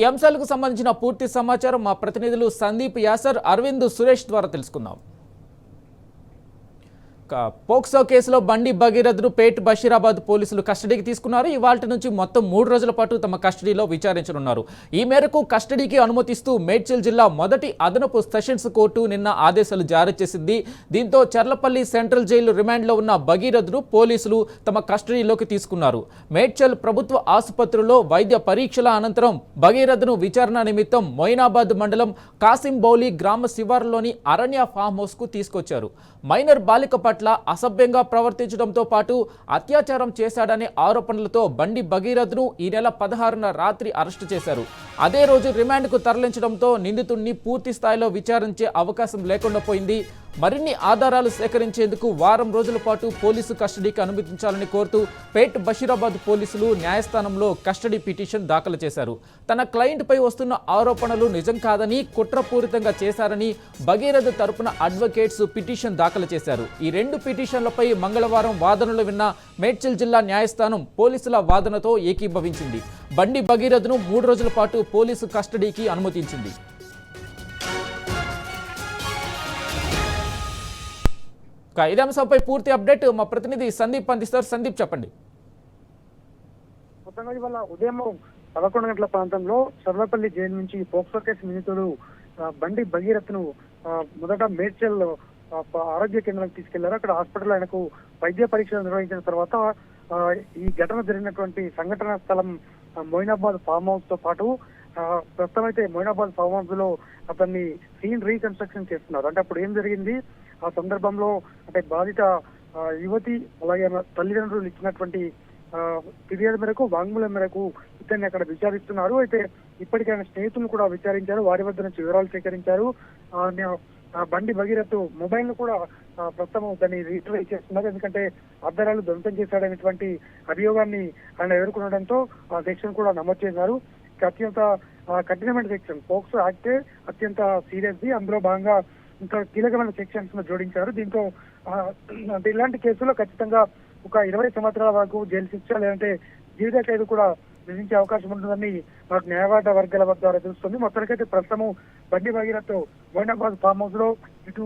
ఈ అంశాలకు సంబంధించిన పూర్తి సమాచారం మా ప్రతినిధులు సందీప్, యాసర్, అరవింద్, సురేష్ ద్వారా తెలుసుకుందాం. పోక్సో కేసులో బండి భగీరథ్ను పేట్ బషీరాబాద్ పోలీసులు కస్టడీకి తీసుకున్నారు. ఇవాల్టి నుంచి మొత్తం 3 రోజుల పాటు తమ కస్టడీలో విచారించనున్నారు. ఈ మేరకు కస్టడీకి అనుమతిస్తూ మేడ్చల్ జిల్లా మొదటి అదనపు సెషన్స్ కోర్టు నిన్న ఆదేశాలు జారీ చేసింది. దీంతో చర్లపల్లి సెంట్రల్ జైలు రిమాండ్లో ఉన్న భగీరథ్ను పోలీసులు తమ కస్టడీలోకి తీసుకున్నారు. మేడ్చల్ ప్రభుత్వ ఆసుపత్రిలో వైద్య పరీక్షల అనంతరం భగీరథ్ను విచారణ నిమిత్తం మొయినాబాద్ మండలం కాసింబౌలి గ్రామ శివారులోని అరణ్య ఫామ్ హౌస్ కు తీసుకొచ్చారు. మైనర్ బాలిక పట్ల అసభ్యంగా ప్రవర్తించడంతో పాటు అత్యాచారం చేశాడనే ఆరోపణలతో బండి భగీరథ్ను ఈ నెల 16న రాత్రి అరెస్టు చేశారు. అదే రోజు రిమాండ్కు తరలించడంతో నిందితుడిని పూర్తి స్థాయిలో విచారించే అవకాశం లేకుండా పోయింది. మరిన్ని ఆధారాలు సేకరించేందుకు వారం రోజుల పాటు పోలీసు కస్టడీకి అనుమతించాలని కోరుతూ పేట్ బషీరాబాద్ పోలీసులు న్యాయస్థానంలో కస్టడీ పిటిషన్ దాఖలు చేశారు. తన క్లయింట్పై వస్తున్న ఆరోపణలు నిజం కాదని, కుట్రపూరితంగా చేశారని భగీరథ్ తరపున అడ్వకేట్స్ పిటిషన్ దాఖలు చేశారు. ఈ 2 పిటిషన్లపై మంగళవారం వాదనలు విన్న మేడ్చల్ జిల్లా న్యాయస్థానం పోలీసుల వాదనతో ఏకీభవించింది. బండి భగీరథ్ను 3 రోజుల పాటు పోలీసు కస్టడీకి అనుమతించింది. ఇదే అంశంపై పూర్తి అప్డేట్ మా ప్రతినిధి సందీప్ అందిస్తారు. సందీప్, చెప్పండి. మొత్తంగా ఇవాళ ఉదయం 11 గంటల ప్రాంతంలో సర్వపల్లి జైలు నుంచి పోక్సో కేసు నిందితుడు బండి భగీరథ్ను మొదట మేడ్చల్ ఆరోగ్య కేంద్రానికి తీసుకెళ్లారు. అక్కడ హాస్పిటల్ ఆయనకు వైద్య పరీక్షలు నిర్వహించిన తర్వాత ఈ ఘటన జరిగినటువంటి సంఘటన స్థలం మొయినాబాద్ ఫామ్ హౌస్ తో పాటు ప్రస్తుతం అయితే మొయినాబాద్ ఫామ్ హౌస్ లో అతన్ని సీన్ రీకన్స్ట్రక్షన్ చేస్తున్నారు. అంటే అప్పుడు ఏం జరిగింది, ఆ సందర్భంలో అంటే బాధిత యువతి అలాగే తల్లిదండ్రులు ఇచ్చినటువంటి ఫిర్యాదు మేరకు, వాంగ్మూలం మేరకు ఇతన్ని అక్కడ విచారిస్తున్నారు. అయితే ఇప్పటికే ఆయన స్నేహితులను కూడా విచారించారు, వారి వద్ద నుంచి వివరాలు సేకరించారు. బండి భగీరథ్ మొబైల్ ను కూడా ప్రస్తుతం దాన్ని రీట్రైవ్ చేస్తున్నారు. ఎందుకంటే ఆధారాలు ధ్వంసం చేశాడనేటువంటి అభియోగాన్ని ఆయన ఎదుర్కొనడంతో ఆ సెక్షన్ కూడా నమోదు చేశారు. అత్యంత కఠినమైన సెక్షన్ పోక్సో యాక్ట్, అత్యంత సీరియస్ ది. అందులో భాగంగా ఇంకా కీలకమైన సెక్షన్స్ ను జోడించారు. దీంతో అంటే ఇలాంటి కేసులో ఖచ్చితంగా ఒక 20 సంవత్సరాల వరకు జైలు శిక్ష లేదంటే జీవిత ఖైదు కూడా విధించే అవకాశం ఉంటుందని మనకు న్యాయవాద వర్గాల ద్వారా తెలుస్తుంది. మొత్తానికైతే ప్రస్తుతం బండి భగీరథ్ మొయినాబాద్ ఫామ్ హౌస్ లో ఇటు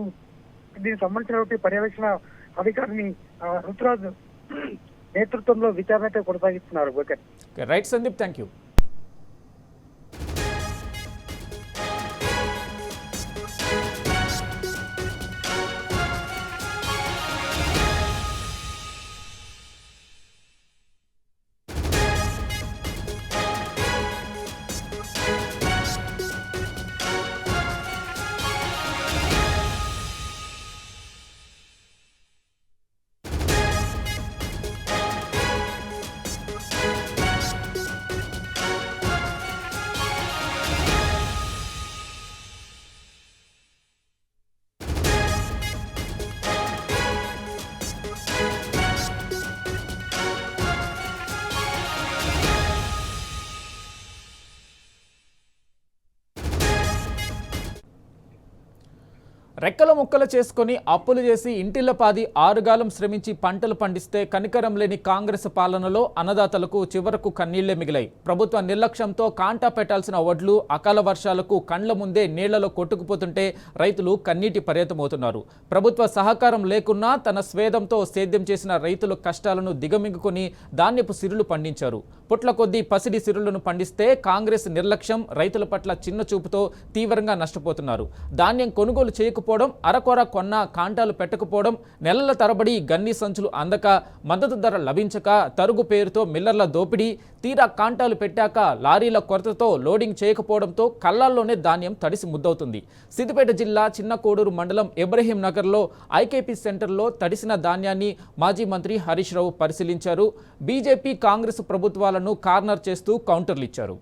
దీనికి సంబంధించినటువంటి పర్యవేక్షణ అధికారిని రుతురాజ్ నేతృత్వంలో విచారణ అయితే కొనసాగిస్తున్నారు. Right Sandeep, thank you. రెక్కల ముక్కలు చేసుకుని అప్పులు చేసి ఇంటిల్లపాది ఆరుగాలం శ్రమించి పంటలు పండిస్తే కనికరం లేని కాంగ్రెస్ పాలనలో అన్నదాతలకు చివరకు కన్నీళ్లే మిగిలాయి. ప్రభుత్వ నిర్లక్ష్యంతో కాంటా పెట్టాల్సిన వడ్లు అకాల వర్షాలకు కండ్ల ముందే నీళ్లలో కొట్టుకుపోతుంటే రైతులు కన్నీటి పర్యతమవుతున్నారు. ప్రభుత్వ సహకారం లేకున్నా తన స్వేదంతో సేద్యం చేసిన రైతుల కష్టాలను దిగమింగుకొని ధాన్యపు సిరులు పండించారు. పుట్ల కొద్దీ పసిడి సిరులను పండిస్తే కాంగ్రెస్ నిర్లక్ష్యం రైతుల పట్ల చిన్న చూపుతో తీవ్రంగా నష్టపోతున్నారు. ధాన్యం కొనుగోలు చేయకపోవడం, అరకొర కొన్న కాంటాలు పెట్టకపోవడం, నెలల తరబడి గన్ని సంచులు అందక, మద్దతు ధర లభించక, తరుగు పేరుతో మిల్లర్ల దోపిడీ, తీరా కాంటాలు పెట్టాక లారీల కొరతతో లోడింగ్ చేయకపోవడంతో కళ్ళాల్లోనే ధాన్యం తడిసి ముద్దవుతుంది. సిద్దిపేట జిల్లా చిన్న కోడూరు మండలం ఇబ్రహీం నగర్లో ఐకేపీ సెంటర్లో తడిసిన ధాన్యాన్ని మాజీ మంత్రి హరీష్ రావు పరిశీలించారు. బీజేపీ కాంగ్రెస్ ప్రభుత్వాలను కార్నర్ చేస్తూ కౌంటర్లు ఇచ్చారు.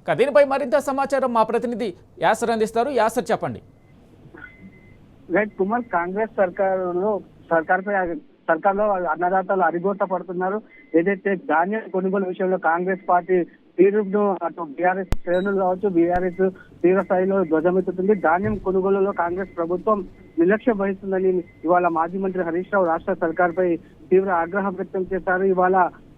దీనిపై మరింత సమాచారం మా ప్రతినిధి యాసర్ అందిస్తారు. యాసర్, చెప్పండి. కుమార్, కాంగ్రెస్ సర్కార్లో అన్నదాతలు అరిగోత పడుతున్నారు. ఏదైతే ధాన్యం కొనుగోలు విషయంలో కాంగ్రెస్ పార్టీ తీరును అటు బీఆర్ఎస్ శ్రేణులు కావచ్చు, బీఆర్ఎస్ తీవ్ర స్థాయిలో ధ్వజమెత్తుతుంది. ధాన్యం కొనుగోలులో కాంగ్రెస్ ప్రభుత్వం నిర్లక్ష్యం వహిస్తుందని ఇవాళ మాజీ మంత్రి హరీష్ రావు రాష్ట్ర సర్కార్పై తీవ్ర ఆగ్రహం వ్యక్తం చేశారు. ఇవాళ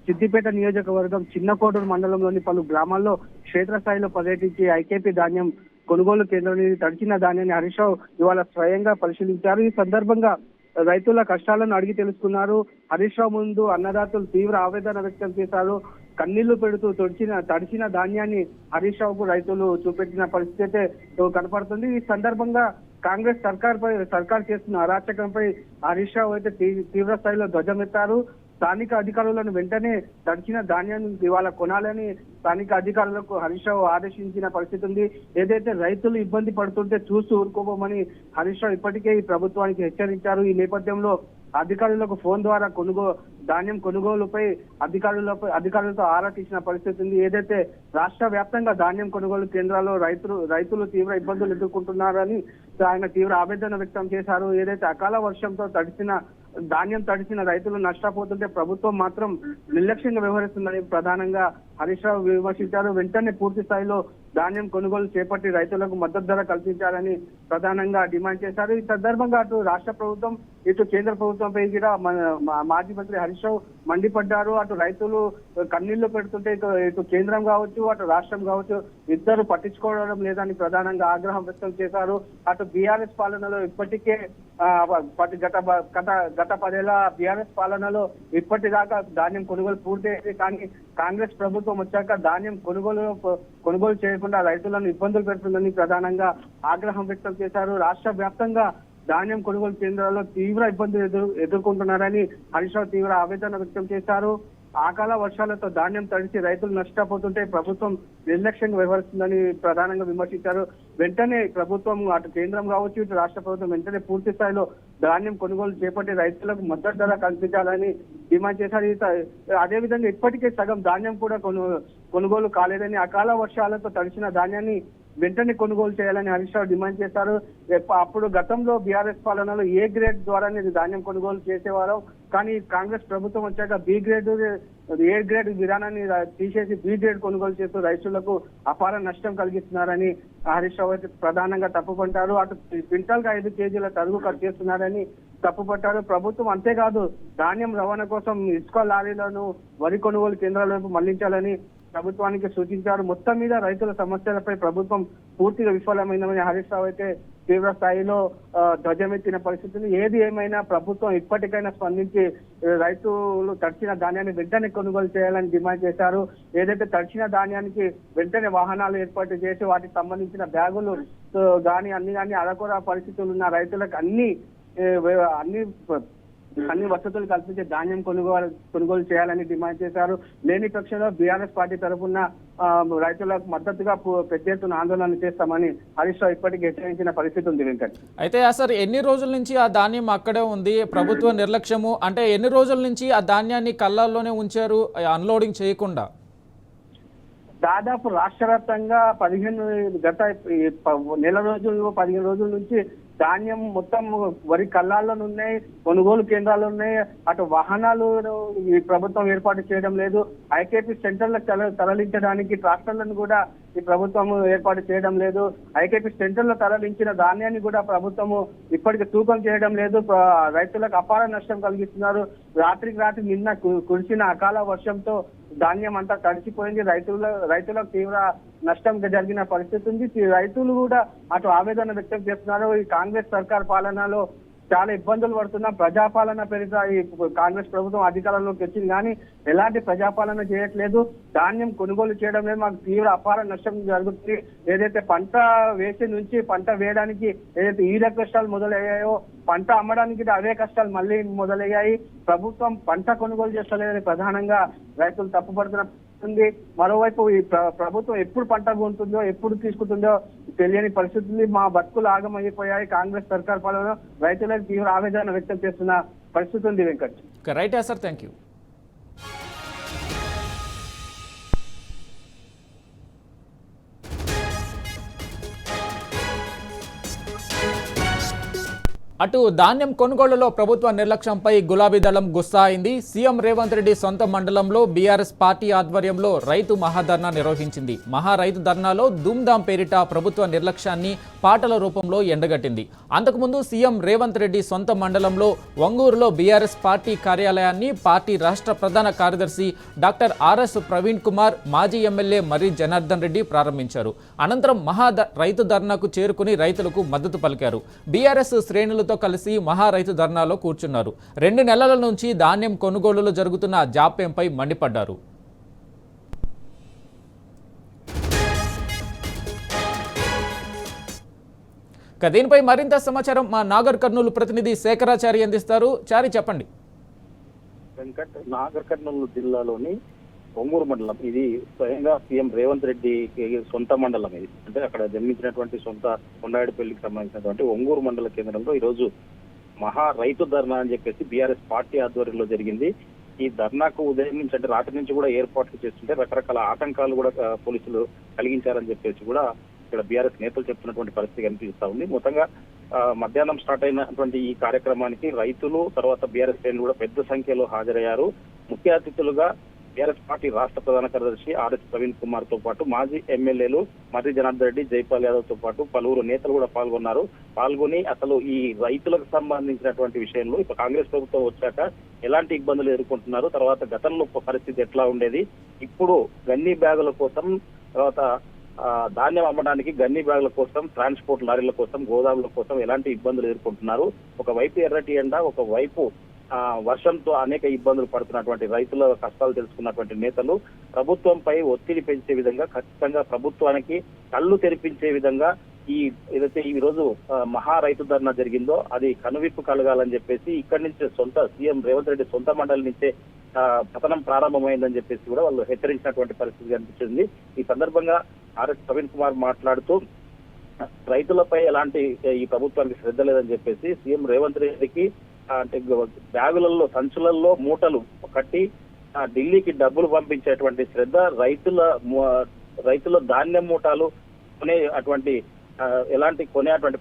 సిద్దిపేట నియోజకవర్గం చిన్నకోడూరు మండలంలోని పలు గ్రామాల్లో క్షేత్రస్థాయిలో పర్యటించి ఐకేపీ ధాన్యం కొనుగోలు కేంద్రాన్ని తడిచిన ధాన్యాన్ని హరీష్ రావు ఇవాళ స్వయంగా పరిశీలించారు. ఈ సందర్భంగా రైతుల కష్టాలను అడిగి తెలుసుకున్నారు. హరీష్ రావు ముందు అన్నదాతలు తీవ్ర ఆవేదన వ్యక్తం చేశారు. కన్నీళ్లు పెడుతూ తడిచిన ధాన్యాన్ని హరీష్ రావుకు రైతులు చూపెట్టిన పరిస్థితి కనపడుతుంది. ఈ సందర్భంగా కాంగ్రెస్ సర్కార్ చేస్తున్న అరాచకంపై హరీష్ రావు అయితే తీవ్ర స్థాయిలో ధ్వజమెత్తారు. స్థానిక అధికారులను వెంటనే తడిచిన ధాన్యాన్ని ఇవాళ కొనాలని స్థానిక అధికారులకు హరీష్ రావు ఆదేశించిన పరిస్థితి ఉంది. ఏదైతే రైతులు ఇబ్బంది పడుతుంటే చూస్తూ ఊరుకోబోమని హరీష్ రావు ఇప్పటికే ఈ ప్రభుత్వానికి హెచ్చరించారు. ఈ నేపథ్యంలో అధికారులకు ఫోన్ ద్వారా ధాన్యం కొనుగోలుపై అధికారులతో ఆరా తీసిన పరిస్థితి ఉంది. ఏదైతే రాష్ట్ర వ్యాప్తంగా ధాన్యం కొనుగోలు కేంద్రాల్లో రైతులు తీవ్ర ఇబ్బందులు ఎదుర్కొంటున్నారని ఆయన తీవ్ర ఆవేదన వ్యక్తం చేశారు. ఏదైతే అకాల వర్షంతో ధాన్యం తడిసిన రైతులు నష్టపోతుంటే ప్రభుత్వం మాత్రం నిర్లక్ష్యంగా వ్యవహరిస్తుందని ప్రధానంగా హరీష్ రావు విమర్శించారు. వెంటనే పూర్తి స్థాయిలో ధాన్యం కొనుగోలు చేపట్టి రైతులకు మద్దతు ధర కల్పించాలని ప్రధానంగా డిమాండ్ చేశారు. ఈ సందర్భంగా అటు రాష్ట్ర ప్రభుత్వం ఇటు కేంద్ర ప్రభుత్వంపై కూడా మాజీ మంత్రి హరీష్ రావు మండిపడ్డారు. అటు రైతులు కన్నీళ్లు పెడుతుంటే ఇటు కేంద్రం కావచ్చు అటు రాష్ట్రం కావచ్చు ఇద్దరు పట్టించుకోవడం లేదని ప్రధానంగా ఆగ్రహం వ్యక్తం చేశారు. అటు బీఆర్ఎస్ పాలనలో ఇప్పటికే గత 10 ఏళ్ల బీఆర్ఎస్ పాలనలో ఇప్పటిదాకా ధాన్యం కొనుగోలు పూర్తయింది. కానీ కాంగ్రెస్ ప్రభుత్వం వచ్చాక ధాన్యం కొనుగోలు చేయకుండా రైతులను ఇబ్బందులు పెడుతుందని ప్రధానంగా ఆగ్రహం వ్యక్తం చేశారు. రాష్ట్ర వ్యాప్తంగా ధాన్యం కొనుగోలు కేంద్రాల్లో తీవ్ర ఇబ్బందులు ఎదుర్కొంటున్నారని హరీష్ రావు తీవ్ర ఆవేదన వ్యక్తం చేశారు. అకాల వర్షాలతో ధాన్యం తడిచి రైతులు నష్టపోతుంటే ప్రభుత్వం నిర్లక్ష్యంగా వ్యవహరిస్తుందని ప్రధానంగా విమర్శించారు. వెంటనే ప్రభుత్వం అటు కేంద్రం కావచ్చు ఇటు రాష్ట్ర ప్రభుత్వం వెంటనే పూర్తి స్థాయిలో ధాన్యం కొనుగోలు చేపట్టి రైతులకు మద్దతు ధర కల్పించాలని డిమాండ్ చేశారు. అదేవిధంగా ఇప్పటికే సగం ధాన్యం కూడా కొనుగోలు కాలేదని అకాల వర్షాలతో తడిచిన ధాన్యాన్ని వెంటనే కొనుగోలు చేయాలని హరీష్ రావు డిమాండ్ చేశారు. అప్పుడు గతంలో బీఆర్ఎస్ పాలనలో ఏ గ్రేడ్ ద్వారానే ధాన్యం కొనుగోలు చేసేవారు. కానీ కాంగ్రెస్ ప్రభుత్వం వచ్చాక ఏ గ్రేడ్ విధానాన్ని తీసేసి బి గ్రేడ్ కొనుగోలు చేస్తూ రైతులకు అపార నష్టం కలిగిస్తున్నారని హరీష్ రావు అయితే ప్రధానంగా తప్పుపట్టారు. అటు క్వింటాల్గా 5 కేజీల తరుగు ఖర్చు చేస్తున్నారని తప్పుపట్టారు. ప్రభుత్వం అంతేకాదు ధాన్యం రవాణా కోసం ఇసుక లారీలను వరి కొనుగోలు కేంద్రాల వైపు మళ్లించాలని ప్రభుత్వానికి సూచించారు. మొత్తం మీద రైతుల సమస్యలపై ప్రభుత్వం పూర్తిగా విఫలమైందని హరీష్ రావు అయితే తీవ్ర స్థాయిలో ధ్వజమెత్తిన పరిస్థితులు. ఏది ఏమైనా ప్రభుత్వం ఇప్పటికైనా స్పందించి రైతులు తడిచిన ధాన్యాన్ని వెంటనే కొనుగోలు చేయాలని డిమాండ్ చేశారు. ఏదైతే తడిచిన ధాన్యానికి వెంటనే వాహనాలు ఏర్పాటు చేసి వాటికి సంబంధించిన బ్యాగులు అన్ని అరకొర పరిస్థితులు ఉన్న రైతులకు అన్ని వసతులు కల్పించే ధాన్యం కొనుగోలు చేయాలని డిమాండ్ చేశారు. లేని పక్షంలో బీఆర్ఎస్ పార్టీ తరఫున రైతులకు మద్దతుగా పెద్ద ఎత్తున ఆందోళన చేస్తామని హరీష్ రావు ఇప్పటికీ హెచ్చరించిన పరిస్థితి ఉంది. వెంకట్, అయితే సార్ ఎన్ని రోజుల నుంచి ఆ ధాన్యం అక్కడే ఉంది? ప్రభుత్వ నిర్లక్ష్యము అంటే ఎన్ని రోజుల నుంచి ఆ ధాన్యాన్ని కళ్ళల్లోనే ఉంచారు అన్లోడింగ్ చేయకుండా? దాదాపు రాష్ట్ర వ్యాప్తంగా 15 రోజుల నుంచి ధాన్యం మొత్తం వరి కళ్ళాల్లో ఉన్నాయి, కొనుగోలు కేంద్రాలు ఉన్నాయి. అటు వాహనాలు ఈ ప్రభుత్వం ఏర్పాటు చేయడం లేదు. ఐకేపీ సెంటర్లకు తరలించడానికి ట్రాక్టర్లను కూడా ఈ ప్రభుత్వం ఏర్పాటు చేయడం లేదు. ఐకేపీ సెంటర్లో తరలించిన ధాన్యాన్ని కూడా ప్రభుత్వము ఇప్పటికి తూకం చేయడం లేదు. రైతులకు అపార నష్టం కలిగిస్తున్నారు. రాత్రికి రాత్రి నిన్న కురిసిన అకాల వర్షంతో ధాన్యం అంతా తడిచిపోయింది. రైతులకు తీవ్ర నష్టం జరిగిన పరిస్థితి ఉంది. రైతులు కూడా అటు ఆవేదన వ్యక్తం చేస్తున్నారు. ఈ కాంగ్రెస్ సర్కార్ పాలనలో చాలా ఇబ్బందులు పడుతున్నాం. ప్రజాపాలన పేరిట ఈ కాంగ్రెస్ ప్రభుత్వం అధికారంలోకి వచ్చింది కానీ ఎలాంటి ప్రజాపాలన చేయట్లేదు. ధాన్యం కొనుగోలు చేయడం లేదు. మాకు తీవ్ర అపార నష్టం జరుగుతుంది. ఏదైతే పంట వేసి నుంచి పంట వేయడానికి ఏదైతే ఈల కష్టాలు మొదలయ్యాయో పంట అమ్మడానికి అవే కష్టాలు మళ్ళీ మొదలయ్యాయి. ప్రభుత్వం పంట కొనుగోలు చేస్తలేదని ప్రధానంగా రైతులు తప్పుపడుతున్న ఉంది. మరోవైపు ఈ ప్రభుత్వం ఎప్పుడు పంట కొంటుందో ఎప్పుడు తీసుకుంటుందో తెలియని పరిస్థితులు. మా బతుకులు ఆగమైపోయాయి. కాంగ్రెస్ సర్కార్ పాలన రైతులకు తీవ్ర ఆవేదన వ్యక్తం చేస్తున్న పరిస్థితి ఉంది. Venkat, right sir, thank you. అటు ధాన్యం కొనుగోలులో ప్రభుత్వ నిర్లక్ష్యంపై గులాబీ దళం గుస్సా అయింది. సీఎం రేవంత్ రెడ్డి సొంత మండలంలో బీఆర్ఎస్ పార్టీ ఆధ్వర్యంలో రైతు మహాధర్నా నిర్వహించింది. మహా రైతు ధర్నాలో ధూమ్ధాం పేరిట ప్రభుత్వ నిర్లక్ష్యాన్ని పాటల రూపంలో ఎండగట్టింది. అంతకుముందు సీఎం రేవంత్ రెడ్డి సొంత మండలంలో వంగూరులో బీఆర్ఎస్ పార్టీ కార్యాలయాన్ని పార్టీ రాష్ట్ర ప్రధాన కార్యదర్శి డాక్టర్ ఆర్ఎస్ ప్రవీణ్ కుమార్, మాజీ ఎమ్మెల్యే మర్రి జనార్దన్ రెడ్డి ప్రారంభించారు. అనంతరం రైతు ధర్నాకు చేరుకుని రైతులకు మద్దతు పలికారు. బీఆర్ఎస్ శ్రేణులు కలిసి మహా రైతు ధర్నాలో కూర్చున్నారు. 2 నెలల నుంచి ధాన్యం కొనుగోలులో జరుగుతున్న జాప్యంపై మండిపడ్డారు. దీనిపై మరింత సమాచారం మా నాగర్ కర్నూలు ప్రతినిధి శేఖరాచారి అందిస్తారు. చారి చెప్పండి. వెంకట్, నాగర్ కర్నూలు జిల్లాలోని ఒంగూరు మండలం, ఇది స్వయంగా సీఎం రేవంత్ రెడ్డి సొంత మండలం. ఇది అంటే అక్కడ జన్మించినటువంటి సొంత కొండాయిపల్లికి సంబంధించినటువంటి ఒంగూరు మండల కేంద్రంలో ఈరోజు మహా రైతు ధర్నా అని చెప్పేసి బీఆర్ఎస్ పార్టీ ఆధ్వర్యంలో జరిగింది. ఈ ధర్నాకు ఉదయం నుంచి అంటే రాత్రి నుంచి కూడా ఏర్పాట్లు చేస్తుంటే రకరకాల ఆటంకాలు కూడా పోలీసులు కలిగించారని చెప్పేసి కూడా ఇక్కడ బీఆర్ఎస్ నేతలు చెప్తున్నటువంటి పరిస్థితి కనిపిస్తా ఉంది. మొత్తంగా మధ్యాహ్నం స్టార్ట్ అయినటువంటి ఈ కార్యక్రమానికి రైతులు తర్వాత బీఆర్ఎస్ శ్రేణులు కూడా పెద్ద సంఖ్యలో హాజరయ్యారు. ముఖ్య అతిథులుగా బీఆర్ఎస్ పార్టీ రాష్ట్ర ప్రధాన కార్యదర్శి ఆర్ఎస్ ప్రవీణ్ కుమార్ తో పాటు మాజీ ఎమ్మెల్యేలు మర్రి జనార్దన్ రెడ్డి, జైపాల్ యాదవ్ తో పాటు పలువురు నేతలు కూడా పాల్గొని అసలు ఈ రైతులకు సంబంధించినటువంటి విషయంలో ఇప్పుడు కాంగ్రెస్ ప్రభుత్వం వచ్చాక ఎలాంటి ఇబ్బందులు ఎదుర్కొంటున్నారు, తర్వాత గతంలో పరిస్థితి ఎట్లా ఉండేది, ఇప్పుడు గన్నీ బ్యాగుల కోసం, తర్వాత ధాన్యం అమ్మడానికి గన్నీ బ్యాగుల కోసం, ట్రాన్స్పోర్ట్ లారీల కోసం, గోదాముల కోసం ఎలాంటి ఇబ్బందులు ఎదుర్కొంటున్నారు. ఒకవైపు ఎర్రటి ఎండ, ఒకవైపు వర్షంతో అనేక ఇబ్బందులు పడుతున్నటువంటి రైతుల కష్టాలు తెలుసుకున్నటువంటి నేతలు ప్రభుత్వంపై ఒత్తిడి పెంచే విధంగా, ఖచ్చితంగా ప్రభుత్వానికి కళ్ళు తెరిపించే విధంగా ఏదైతే ఈ రోజు మహా రైతు ధర్నా జరిగిందో అది కనువిప్పు కలగాలని చెప్పేసి ఇక్కడి నుంచే సీఎం రేవంత్ రెడ్డి సొంత మండలి నుంచే పతనం ప్రారంభమైందని చెప్పేసి కూడా వాళ్ళు హెచ్చరించినటువంటి పరిస్థితి కనిపించింది. ఈ సందర్భంగా ఆర్ఎస్ ప్రవీణ్ కుమార్ మాట్లాడుతూ రైతులపై ఎలాంటి ఈ ప్రభుత్వానికి శ్రద్ధ లేదని చెప్పేసి సీఎం రేవంత్ రెడ్డికి అంటే బ్యాగులలో, సంచులలో మూటలు కట్టి ఢిల్లీకి డబ్బులు పంపించేటువంటి శ్రద్ధ, రైతుల ధాన్యం మూటలు కొనేటువంటి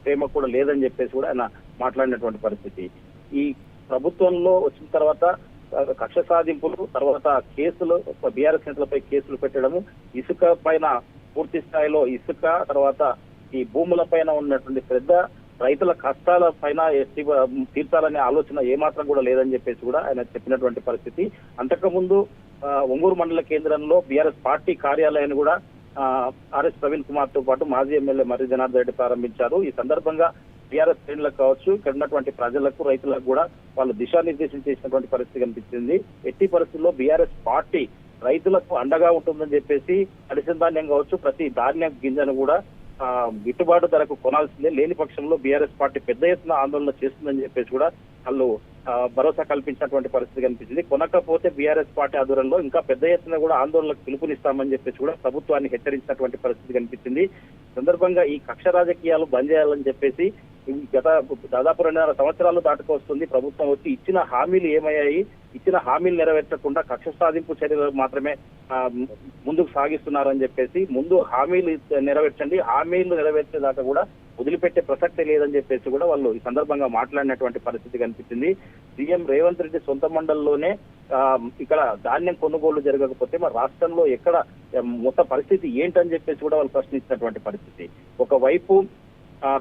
ప్రేమ కూడా లేదని చెప్పేసి కూడా ఆయన మాట్లాడినటువంటి పరిస్థితి. ఈ ప్రభుత్వంలో వచ్చిన తర్వాత కక్ష సాధింపులు, తర్వాత కేసులు, బీఆర్ఎస్ నేతలపై కేసులు పెట్టడము, ఇసుక పైన పూర్తి స్థాయిలో ఇసుక, తర్వాత ఈ భూముల పైన ఉన్నటువంటి శ్రద్ధ, రైతుల కష్టాల పైన తీర్చాలనే ఆలోచన ఏమాత్రం కూడా లేదని చెప్పేసి కూడా ఆయన చెప్పినటువంటి పరిస్థితి. అంతకుముందు ఒంగూరు మండల కేంద్రంలో బీఆర్ఎస్ పార్టీ కార్యాలయాన్ని కూడా ఆర్ఎస్ ప్రవీణ్ కుమార్ తో పాటు మాజీ ఎమ్మెల్యే మర్రి జనార్దన్ రెడ్డి ప్రారంభించారు. ఈ సందర్భంగా బీఆర్ఎస్ శ్రేణులకు కావచ్చు, ఇక్కడ ఉన్నటువంటి ప్రజలకు, రైతులకు కూడా వాళ్ళు దిశానిర్దేశం చేసినటువంటి పరిస్థితి కనిపించింది. ఎట్టి పరిస్థితుల్లో బీఆర్ఎస్ పార్టీ రైతులకు అండగా ఉంటుందని చెప్పేసి తడిసిన ధాన్యం కావచ్చు, ప్రతి ధాన్యం గింజను కూడా గిట్టుబాటు ధరకు కొనాల్సిందే, లేని పక్షంలో బీఆర్ఎస్ పార్టీ పెద్ద ఎత్తున ఆందోళన చేస్తుందని చెప్పేసి కూడా వాళ్ళు భరోసా కల్పించినటువంటి పరిస్థితి కనిపించింది. కొనకపోతే బీఆర్ఎస్ పార్టీ ఆధ్వర్యంలో ఇంకా పెద్ద ఎత్తున కూడా ఆందోళనకు పిలుపునిస్తామని చెప్పేసి కూడా ప్రభుత్వాన్ని హెచ్చరించినటువంటి పరిస్థితి కనిపించింది. సందర్భంగా ఈ కక్ష రాజకీయాలు బంద్ చేయాలని చెప్పేసి గత దాదాపు 2.5 సంవత్సరాలు దాటుకొస్తుంది ప్రభుత్వం వచ్చి. ఇచ్చిన హామీలు ఏమయ్యాయి, ఇచ్చిన హామీలు నెరవేర్చకుండా కక్ష సాధింపు చర్యలు మాత్రమే ముందుకు సాగిస్తున్నారని చెప్పేసి, ముందు హామీలు నెరవేర్చండి, హామీలు నెరవేర్చేదాకా కూడా వదిలిపెట్టే ప్రసక్తే లేదని చెప్పేసి కూడా వాళ్ళు ఈ సందర్భంగా మాట్లాడినటువంటి పరిస్థితి కనిపించింది. సీఎం రేవంత్ రెడ్డి సొంత మండలంలోనే ఇక్కడ ధాన్యం కొనుగోలు జరగకపోతే మరి రాష్ట్రంలో ఎక్కడ మొత్తం పరిస్థితి ఏంటని చెప్పేసి కూడా వాళ్ళు ప్రశ్నించినటువంటి పరిస్థితి. ఒకవైపు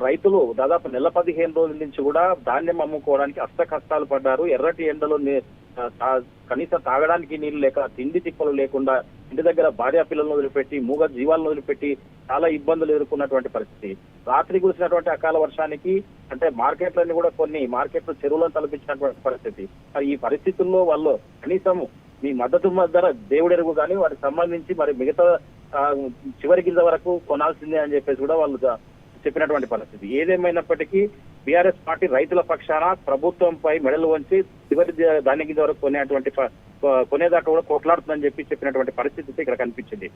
రైతులు దాదాపు 15 రోజుల నుంచి కూడా ధాన్యం అమ్ముకోవడానికి అష్ట కష్టాలు పడ్డారు. ఎర్రటి ఎండలో కనీసం తాగడానికి నీళ్లు లేక, తిండి తిప్పలు లేకుండా, ఇంటి దగ్గర భార్య పిల్లలను వదిలిపెట్టి, మూగ జీవాలను వదిలిపెట్టి చాలా ఇబ్బందులు ఎదుర్కొన్నటువంటి పరిస్థితి. రాత్రి కురిసినటువంటి అకాల వర్షానికి అంటే మార్కెట్లన్నీ కూడా కొన్ని మార్కెట్లు చెరువులను తలపించినటువంటి పరిస్థితి. మరి ఈ పరిస్థితుల్లో వాళ్ళు కనీసం మీ మద్దతు ధర దేవుడెరుగు కానీ వాటికి సంబంధించి మరి మిగతా చివరి గింజ వరకు కొనాల్సిందే అని చెప్పేసి కూడా వాళ్ళు చెప్పినటువంటి పరిస్థితి. ఏదేమైనప్పటికీ బీఆర్ఎస్ పార్టీ రైతుల పక్షాన ప్రభుత్వంపై మెడలు వంచి చివరి ధాన్య గింజ వరకు కొనేదాకా కూడా కొట్లాడుతుందని చెప్పినటువంటి పరిస్థితి ఇక్కడ కనిపించింది.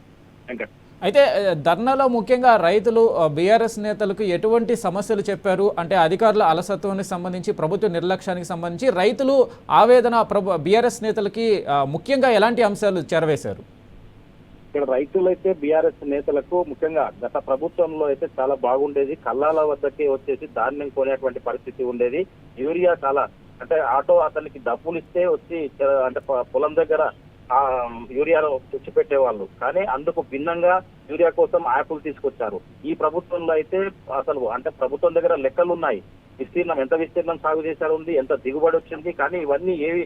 అయితే ధర్నాలో ముఖ్యంగా రైతులు బీఆర్ఎస్ నేతలకు ఎటువంటి సమస్యలు చెప్పారు అంటే అధికారుల అలసత్వానికి సంబంధించి, ప్రభుత్వ నిర్లక్ష్యానికి సంబంధించి రైతులు ఆవేదన బీఆర్ఎస్ నేతలకి ముఖ్యంగా ఎలాంటి అంశాలు చేరవేశారు? ఇక్కడ రైతులైతే బీఆర్ఎస్ నేతలకు ముఖ్యంగా గత ప్రభుత్వంలో అయితే చాలా బాగుండేది. కల్లాల వద్దకే వచ్చేసి ధాన్యం కొనేటువంటి పరిస్థితి ఉండేది. యూరియా చాలా అంటే ఆటో అతనికి డబ్బులు ఇస్తే వచ్చి అంటే పొలం దగ్గర ఆ యూరియాను తెచ్చిపెట్టేవాళ్ళు. కానీ అందుకు భిన్నంగా యూరియా కోసం యాప్లు తీసుకొచ్చారు. ఈ ప్రభుత్వంలో అయితే అసలు అంటే ప్రభుత్వం దగ్గర లెక్కలు ఉన్నాయి. విస్తీర్ణం ఎంత విస్తీర్ణం సాగు చేశారు ఉంది, ఎంత దిగుబడి వచ్చింది, కానీ ఇవన్నీ ఏవి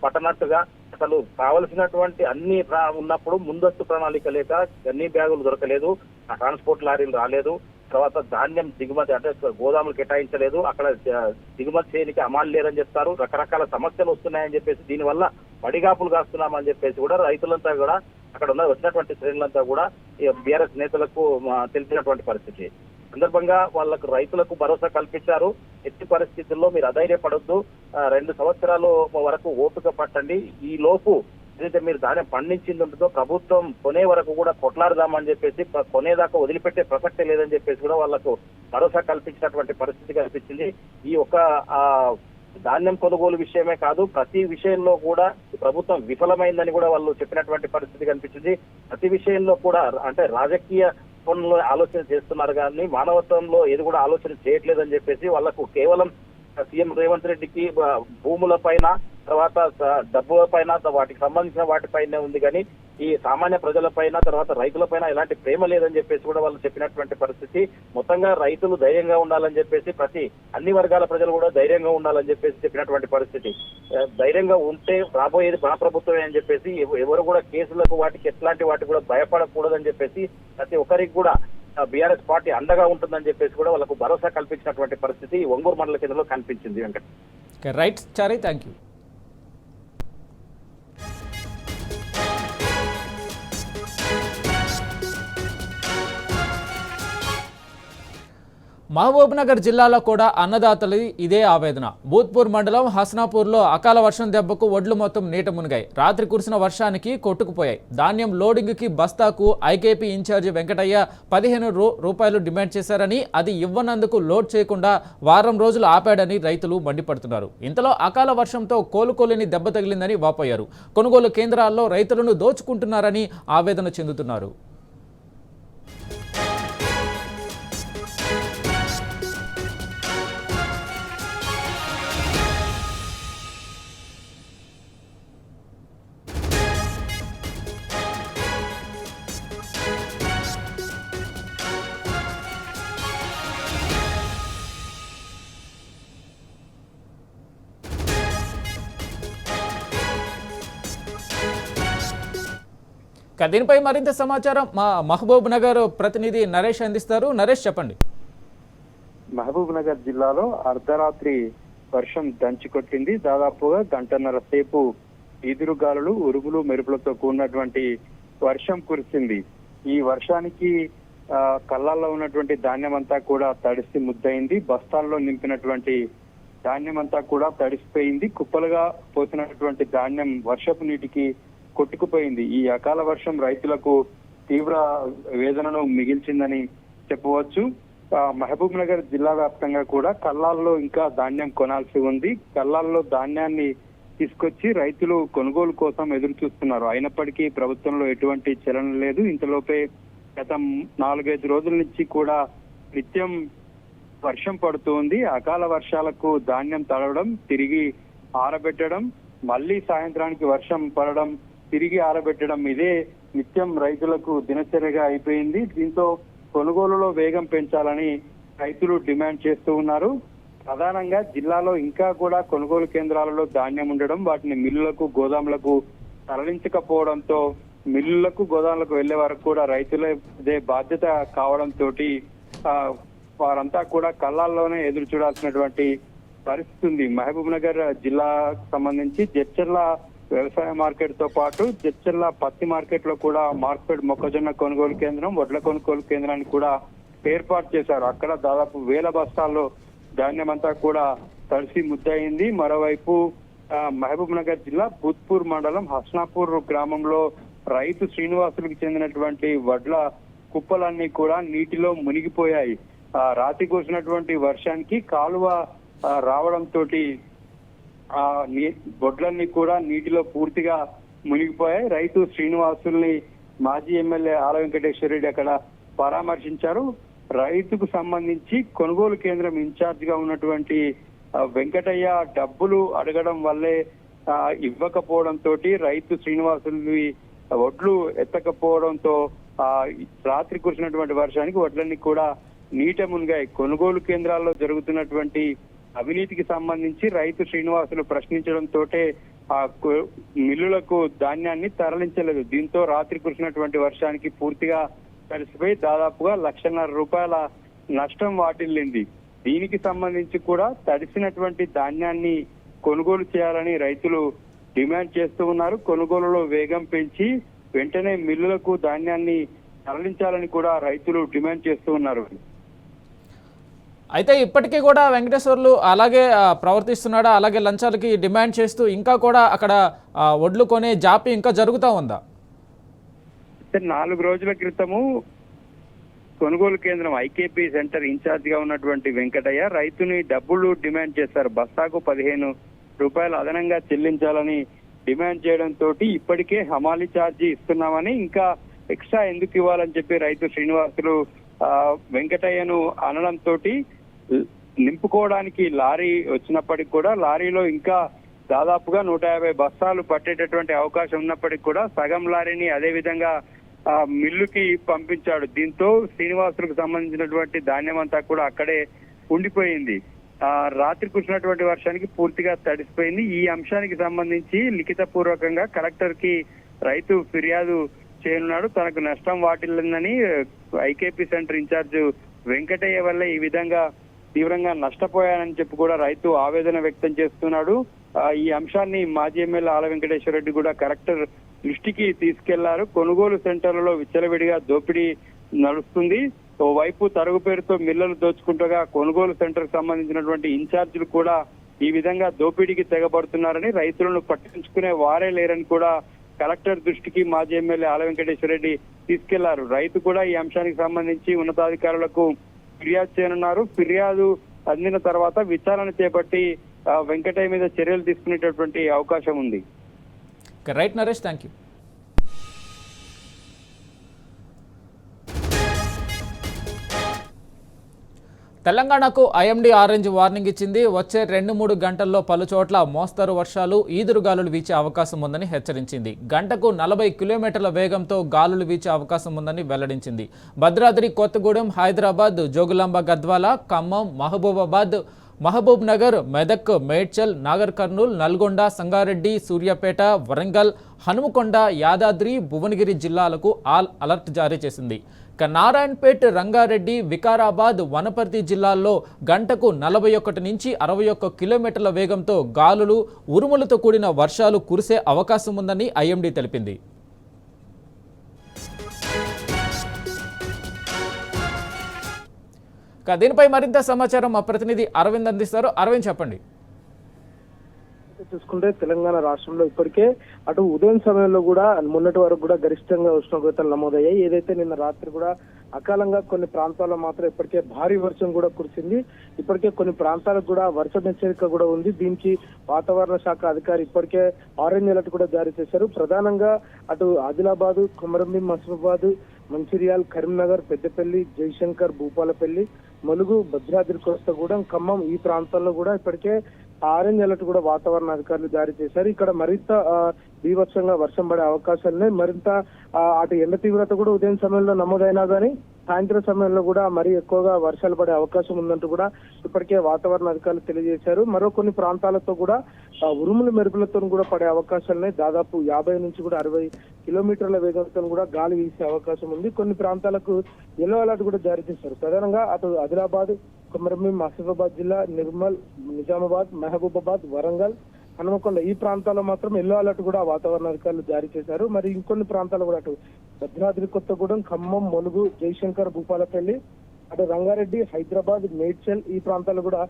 పట్టనట్టుగా అసలు కావలసినటువంటి అన్ని ఉన్నప్పుడు ముందస్తు ప్రణాళిక లేక అన్ని బ్యాగులు దొరకలేదు, ట్రాన్స్పోర్ట్ లారీలు రాలేదు, తర్వాత ధాన్యం దిగుమతి అంటే గోదాములు కేటాయించలేదు, అక్కడ దిగుమతి చేయడానికి అమలు లేదని చెప్తారు. రకరకాల సమస్యలు వస్తున్నాయని చెప్పేసి దీనివల్ల పడిగాపులు కాస్తున్నామని చెప్పేసి కూడా రైతులంతా కూడా అక్కడ వచ్చినటువంటి శ్రేణులంతా కూడా బీఆర్ఎస్ నేతలకు తెలిసినటువంటి పరిస్థితి. సందర్భంగా వాళ్ళకు రైతులకు భరోసా కల్పించారు. ఎట్టి పరిస్థితుల్లో మీరు అధైర్యపడొద్దు, 2 సంవత్సరాలు వరకు ఓపిక పట్టండి, ఈ లోపు ఏదైతే మీరు ధాన్యం పండించింది ఉంటుందో ప్రభుత్వం కొనే వరకు కూడా కొట్లాడదామని చెప్పేసి కొనేదాకా వదిలిపెట్టే ప్రసక్తే లేదని చెప్పేసి కూడా వాళ్ళకు భరోసా కల్పించినటువంటి పరిస్థితి కల్పించింది. ఈ ఒక ధాన్యం కొనుగోలు విషయమే కాదు, ప్రతి విషయంలో కూడా ప్రభుత్వం విఫలమైందని కూడా వాళ్ళు చెప్పినటువంటి పరిస్థితి కనిపించింది. ప్రతి విషయంలో కూడా అంటే రాజకీయ కోణంలో ఆలోచన చేస్తున్నారు కానీ మానవత్వంలో ఏది కూడా ఆలోచన చేయట్లేదని చెప్పేసి వాళ్ళకు కేవలం సీఎం రేవంత్ రెడ్డికి భూముల పైన తర్వాత డబ్బుల పైన వాటికి సంబంధించిన వాటిపైనే ఉంది కానీ ఈ సామాన్య ప్రజల పైన తర్వాత రైతుల పైన ఎలాంటి ప్రేమ లేదని చెప్పేసి కూడా వాళ్ళు చెప్పినటువంటి పరిస్థితి. మొత్తంగా రైతులు ధైర్యంగా ఉండాలని చెప్పేసి అన్ని వర్గాల ప్రజలు కూడా ధైర్యంగా ఉండాలని చెప్పేసి చెప్పినటువంటి పరిస్థితి. ధైర్యంగా ఉంటే రాబోయేది మన ప్రభుత్వమే అని చెప్పేసి ఎవరు కూడా కేసులకు వాటికి ఎట్లాంటి వాటికి కూడా భయపడకూడదని చెప్పేసి ప్రతి ఒక్కరికి కూడా బీఆర్ఎస్ పార్టీ అండగా ఉంటుందని చెప్పేసి కూడా వాళ్ళకు భరోసా కల్పించినటువంటి పరిస్థితి ఒంగూరు మండల కేంద్రంలో కనిపించింది. Venkat right Chari, thank you. Mahabubnagar జిల్లాలో కూడా అన్నదాతలు ఇదే ఆవేదన. భూత్పూర్ మండలం హస్నాపూర్లో అకాల వర్షం దెబ్బకు ఒడ్లు మొత్తం నీట మునిగాయి. రాత్రి కురిసిన వర్షానికి కొట్టుకుపోయాయి. ధాన్యం లోడింగ్కి బస్తాకు ఐకేపీ ఇన్ఛార్జి వెంకటయ్య 15 రూపాయలు డిమాండ్ చేశారని, అది ఇవ్వనందుకు లోడ్ చేయకుండా వారం రోజులు ఆపాడని రైతులు మండిపడుతున్నారు. ఇంతలో అకాల వర్షంతో కోలుకోలేని దెబ్బ తగిలిందని వాపోయారు. కొనుగోలు కేంద్రాల్లో రైతులను దోచుకుంటున్నారని ఆవేదన చెందుతున్నారు. దీనిపై మరింత సమాచారం మా మహబూబ్ నగర్ ప్రతినిధి నరేష్ అందిస్తారు. నరేష్, చెప్పండి. మహబూబ్ నగర్ జిల్లాలో అర్ధరాత్రి వర్షం దంచికొట్టింది. దాదాపుగా గంటన్నర సేపు ఈదురుగాలులు, ఉరుములు, మెరుపులతో కూడినటువంటి వర్షం కురిసింది. ఈ వర్షానికి కళ్ళాల్లో ఉన్నటువంటి ధాన్యం అంతా కూడా తడిసి ముద్దయింది. బస్తాల్లో నింపినటువంటి ధాన్యం అంతా కూడా తడిసిపోయింది. కుప్పలుగా పోసినటువంటి ధాన్యం వర్షపు నీటికి కొట్టుకుపోయింది. ఈ అకాల వర్షం రైతులకు తీవ్ర వేదనను మిగిల్చిందని చెప్పవచ్చు. మహబూబ్ నగర్ జిల్లా వ్యాప్తంగా కూడా కల్లాల్లో ఇంకా ధాన్యం కొనాల్సి ఉంది. కల్లాల్లో ధాన్యాన్ని తీసుకొచ్చి రైతులు కొనుగోలు కోసం ఎదురు చూస్తున్నారు. అయినప్పటికీ ప్రభుత్వంలో ఎటువంటి చలనం లేదు. ఇంతలోపే గత 4-5 రోజుల నుంచి కూడా నిత్యం వర్షం పడుతుంది. అకాల వర్షాలకు ధాన్యం తడవడం, తిరిగి ఆరబెట్టడం, మళ్ళీ సాయంత్రానికి వర్షం పడడం, తిరిగి ఆరబెట్టడం, ఇదే నిత్యం రైతులకు దినచర్యగా అయిపోయింది. దీంతో కొనుగోలులో వేగం పెంచాలని రైతులు డిమాండ్ చేస్తూ ఉన్నారు. ప్రధానంగా జిల్లాలో ఇంకా కూడా కొనుగోలు కేంద్రాలలో ధాన్యం ఉండడం, వాటిని మిల్లులకు, గోదాములకు తరలించకపోవడంతో మిల్లులకు, గోదాములకు వెళ్లే వరకు కూడా రైతులదే బాధ్యత కావడంతో వారంతా కూడా కళ్ళాల్లోనే ఎదురు చూడాల్సినటువంటి పరిస్థితి ఉంది. మహబూబ్ నగర్ జిల్లాకు సంబంధించి జడ్చర్ల వ్యవసాయ మార్కెట్ తో పాటు జడ్చర్ల పత్తి మార్కెట్ లో కూడా మార్కెట్ మొక్కజొన్న కొనుగోలు కేంద్రం, వడ్ల కొనుగోలు కేంద్రాన్ని కూడా ఏర్పాటు చేశారు. అక్కడ దాదాపు 1000 బస్తాల్లో ధాన్యం అంతా కూడా తడిసి ముద్దయింది. మరోవైపు మహబూబ్ నగర్ జిల్లా భూత్పూర్ మండలం హస్నాపూర్ గ్రామంలో రైతు శ్రీనివాసులకు చెందినటువంటి వడ్ల కుప్పలన్నీ కూడా నీటిలో మునిగిపోయాయి. రాత్రి కురిసినటువంటి వర్షానికి కాలువ రావడంతో బొడ్లన్నీ కూడా నీటిలో పూర్తిగా మునిగిపోయాయి. రైతు శ్రీనివాసుల్ని మాజీ ఎమ్మెల్యే ఆల వెంకటేశ్వర రెడ్డి అక్కడ పరామర్శించారు. రైతుకు సంబంధించి కొనుగోలు కేంద్రం ఇన్ఛార్జ్ గా ఉన్నటువంటి వెంకటయ్య డబ్బులు అడగడం వల్లే ఇవ్వకపోవడంతో రైతు శ్రీనివాసులు వడ్లు ఎత్తకపోవడంతో రాత్రి కురిసినటువంటి వర్షానికి వడ్లన్నీ కూడా నీట మునిగాయి. కొనుగోలు కేంద్రాల్లో జరుగుతున్నటువంటి అవినీతికి సంబంధించి రైతు శ్రీనివాసులు ప్రశ్నించడంతో మిల్లులకు ధాన్యాన్ని తరలించలేదు. దీంతో రాత్రి కురిసినటువంటి వర్షానికి పూర్తిగా కలిసిపోయి దాదాపుగా ₹1,50,000 నష్టం వాటిల్లింది. దీనికి సంబంధించి కూడా తడిసినటువంటి ధాన్యాన్ని కొనుగోలు చేయాలని రైతులు డిమాండ్ చేస్తూ ఉన్నారు. కొనుగోలులో వేగం పెంచి వెంటనే మిల్లులకు ధాన్యాన్ని తరలించాలని కూడా రైతులు డిమాండ్ చేస్తూ ఉన్నారు. అయితే ఇప్పటికీ కూడా వెంకటేశ్వర్లు అలాగే ప్రవర్తిస్తున్నాడా, అలాగే లంచాలకి డిమాండ్ చేస్తూ ఇంకా కూడా అక్కడ వడ్లు కొనే జాప్యం ఇంకా జరుగుతూ ఉందా? 4 రోజుల క్రితము కొనుగోలు కేంద్రం ఐకేపీ సెంటర్ ఇన్ఛార్జ్ గా ఉన్నటువంటి వెంకటయ్య రైతుని డబ్బులు డిమాండ్ చేశారు. బస్తాకు ₹15 అదనంగా చెల్లించాలని డిమాండ్ చేయడంతో ఇప్పటికే హమాలీ ఛార్జీ ఇస్తున్నామని ఇంకా ఎక్స్ట్రా ఎందుకు ఇవ్వాలని చెప్పి రైతు శ్రీనివాసులు వెంకటయ్యను అనడంతో నింపుకోవడానికి లారీ వచ్చినప్పటికి కూడా లారీలో ఇంకా దాదాపుగా 150 బస్తాలు పట్టేటటువంటి అవకాశం ఉన్నప్పటికీ కూడా సగం లారీని అదే విధంగా మిల్లుకి పంపించాడు. దీంతో శ్రీనివాసులకు సంబంధించినటువంటి ధాన్యం అంతా కూడా అక్కడే ఉండిపోయింది. రాత్రి కురిసినటువంటి వర్షానికి పూర్తిగా తడిసిపోయింది. ఈ అంశానికి సంబంధించి లిఖిత పూర్వకంగా కలెక్టర్ కి రైతు ఫిర్యాదు చేయనున్నాడు. తనకు నష్టం వాటిల్లిందని ఐకేపీ సెంటర్ ఇన్ఛార్జ్ వెంకటయ్య వల్ల ఈ విధంగా తీవ్రంగా నష్టపోయానని చెప్పి కూడా రైతు ఆవేదన వ్యక్తం చేస్తున్నాడు. ఈ అంశాన్ని మాజీ ఎమ్మెల్యే ఆల వెంకటేశ్వర రెడ్డి కూడా కలెక్టర్ దృష్టికి తీసుకెళ్లారు. కొనుగోలు సెంటర్లలో విచ్చలవిడిగా దోపిడీ నడుస్తుంది. ఓవైపు తరుగు పేరుతో మిల్లలు దోచుకుంటగా కొనుగోలు సెంటర్ కు సంబంధించినటువంటి ఇన్ఛార్జీలు కూడా ఈ విధంగా దోపిడీకి తెగబడుతున్నారని, రైతులను పట్టించుకునే వారే లేరని కూడా కలెక్టర్ దృష్టికి మాజీ ఎమ్మెల్యే ఆల వెంకటేశ్వర రెడ్డి తీసుకెళ్లారు. రైతు కూడా ఈ అంశానికి సంబంధించి ఉన్నతాధికారులకు ఫిర్యాదు చేయనున్నారు. ఫిర్యాదు అందిన తర్వాత విచారణ చేపట్టి వెంకటయ్య మీద చర్యలు తీసుకునేటటువంటి అవకాశం ఉంది. Right Naresh, thank you. తెలంగాణకు ఐఎండీ ఆరెంజ్ వార్నింగ్ ఇచ్చింది. వచ్చే 2-3 గంటల్లో పలు చోట్ల మోస్తరు వర్షాలు, ఈదురుగాలులు వీచే అవకాశం ఉందని హెచ్చరించింది. గంటకు 40 కిలోమీటర్ల వేగంతో గాలులు వీచే అవకాశం ఉందని వెల్లడించింది. భద్రాద్రి, కొత్తగూడెం, హైదరాబాద్, జోగులాంబ, గద్వాల, ఖమ్మం, మహబూబాబాద్, మహబూబ్ నగర్, మెదక్, మేడ్చల్, నాగర్ కర్నూల్, నల్గొండ, సంగారెడ్డి, సూర్యాపేట, వరంగల్, హనుమకొండ, యాదాద్రి, భువనగిరి జిల్లాలకు అలర్ట్ జారీ చేసింది. నారాయణపేట్, రంగారెడ్డి, వికారాబాద్, వనపర్తి జిల్లాల్లో గంటకు 41 నుంచి 61 కిలోమీటర్ల వేగంతో గాలులు, ఉరుములతో కూడిన వర్షాలు కురిసే అవకాశం ఉందని ఐఎండీ తెలిపింది. దీనిపై మరింత సమాచారం మా ప్రతినిధి అరవింద్ అందిస్తారు. అరవింద్, చెప్పండి. చూసుకుంటే తెలంగాణ రాష్ట్రంలో ఇప్పటికే అటు ఉదయం సమయంలో కూడా మొన్నటి వరకు కూడా గరిష్టంగా ఉష్ణోగ్రతలు నమోదయ్యాయి. ఏదైతే నిన్న రాత్రి కూడా అకాలంగా కొన్ని ప్రాంతాల్లో మాత్రం ఇప్పటికే భారీ వర్షం కూడా కురిసింది. ఇప్పటికే కొన్ని ప్రాంతాలకు కూడా వర్షం హెచ్చరిక కూడా ఉంది. దీనికి వాతావరణ శాఖ అధికారి ఇప్పటికే ఆరెంజ్ అలర్ట్ కూడా జారీ చేశారు. ప్రధానంగా అటు ఆదిలాబాద్, కొమరంభీం, మసిఫాబాద్, మంచిర్యాల్, కరీంనగర్, పెద్దపల్లి, జయశంకర్, భూపాలపల్లి, ములుగు, భద్రాద్రి కొత్తగూడెం, ఖమ్మం ఈ ప్రాంతాల్లో కూడా ఇప్పటికే ఆరెంజ్ అలర్ట్ కూడా వాతావరణ అధికారులు జారీ చేశారు. ఇక్కడ మరింత బీభత్సంగా వర్షం పడే అవకాశాలున్నాయి. మరింత అటు ఎండ తీవ్రత కూడా ఉదయం సమయంలో నమోదైనా కానీ సాయంత్రం సమయంలో కూడా మరీ ఎక్కువగా వర్షాలు పడే అవకాశం ఉందంటూ కూడా ఇప్పటికే వాతావరణ అధికారులు తెలియజేశారు. మరో కొన్ని ప్రాంతాలతో కూడా ఉరుములు మెరుపులతో కూడా పడే అవకాశాలున్నాయి. దాదాపు 50 నుంచి కూడా 60 కిలోమీటర్ల వేగంతో కూడా గాలి వీసే అవకాశం ఉంది. కొన్ని ప్రాంతాలకు ఎల్లో అలర్ట్ కూడా జారీ చేశారు. ప్రధానంగా అటు ఆదిలాబాద్, కొమరంభీం, ఆసిఫాబాద్ జిల్లా, నిర్మల్, నిజామాబాద్, మహబూబాబాద్, వరంగల్, హనుమకొండ ఈ ప్రాంతాల్లో మాత్రం ఎల్లో అలర్ట్ కూడా వాతావరణ అధికారులు జారీ చేశారు. మరి ఇంకొన్ని ప్రాంతాలు కూడా అటు భద్రాద్రి కొత్తగూడెం, ఖమ్మం, ములుగు, జయశంకర్, భూపాలపల్లి, అటు రంగారెడ్డి, హైదరాబాద్, మేడ్చల్ ఈ ప్రాంతాలు కూడా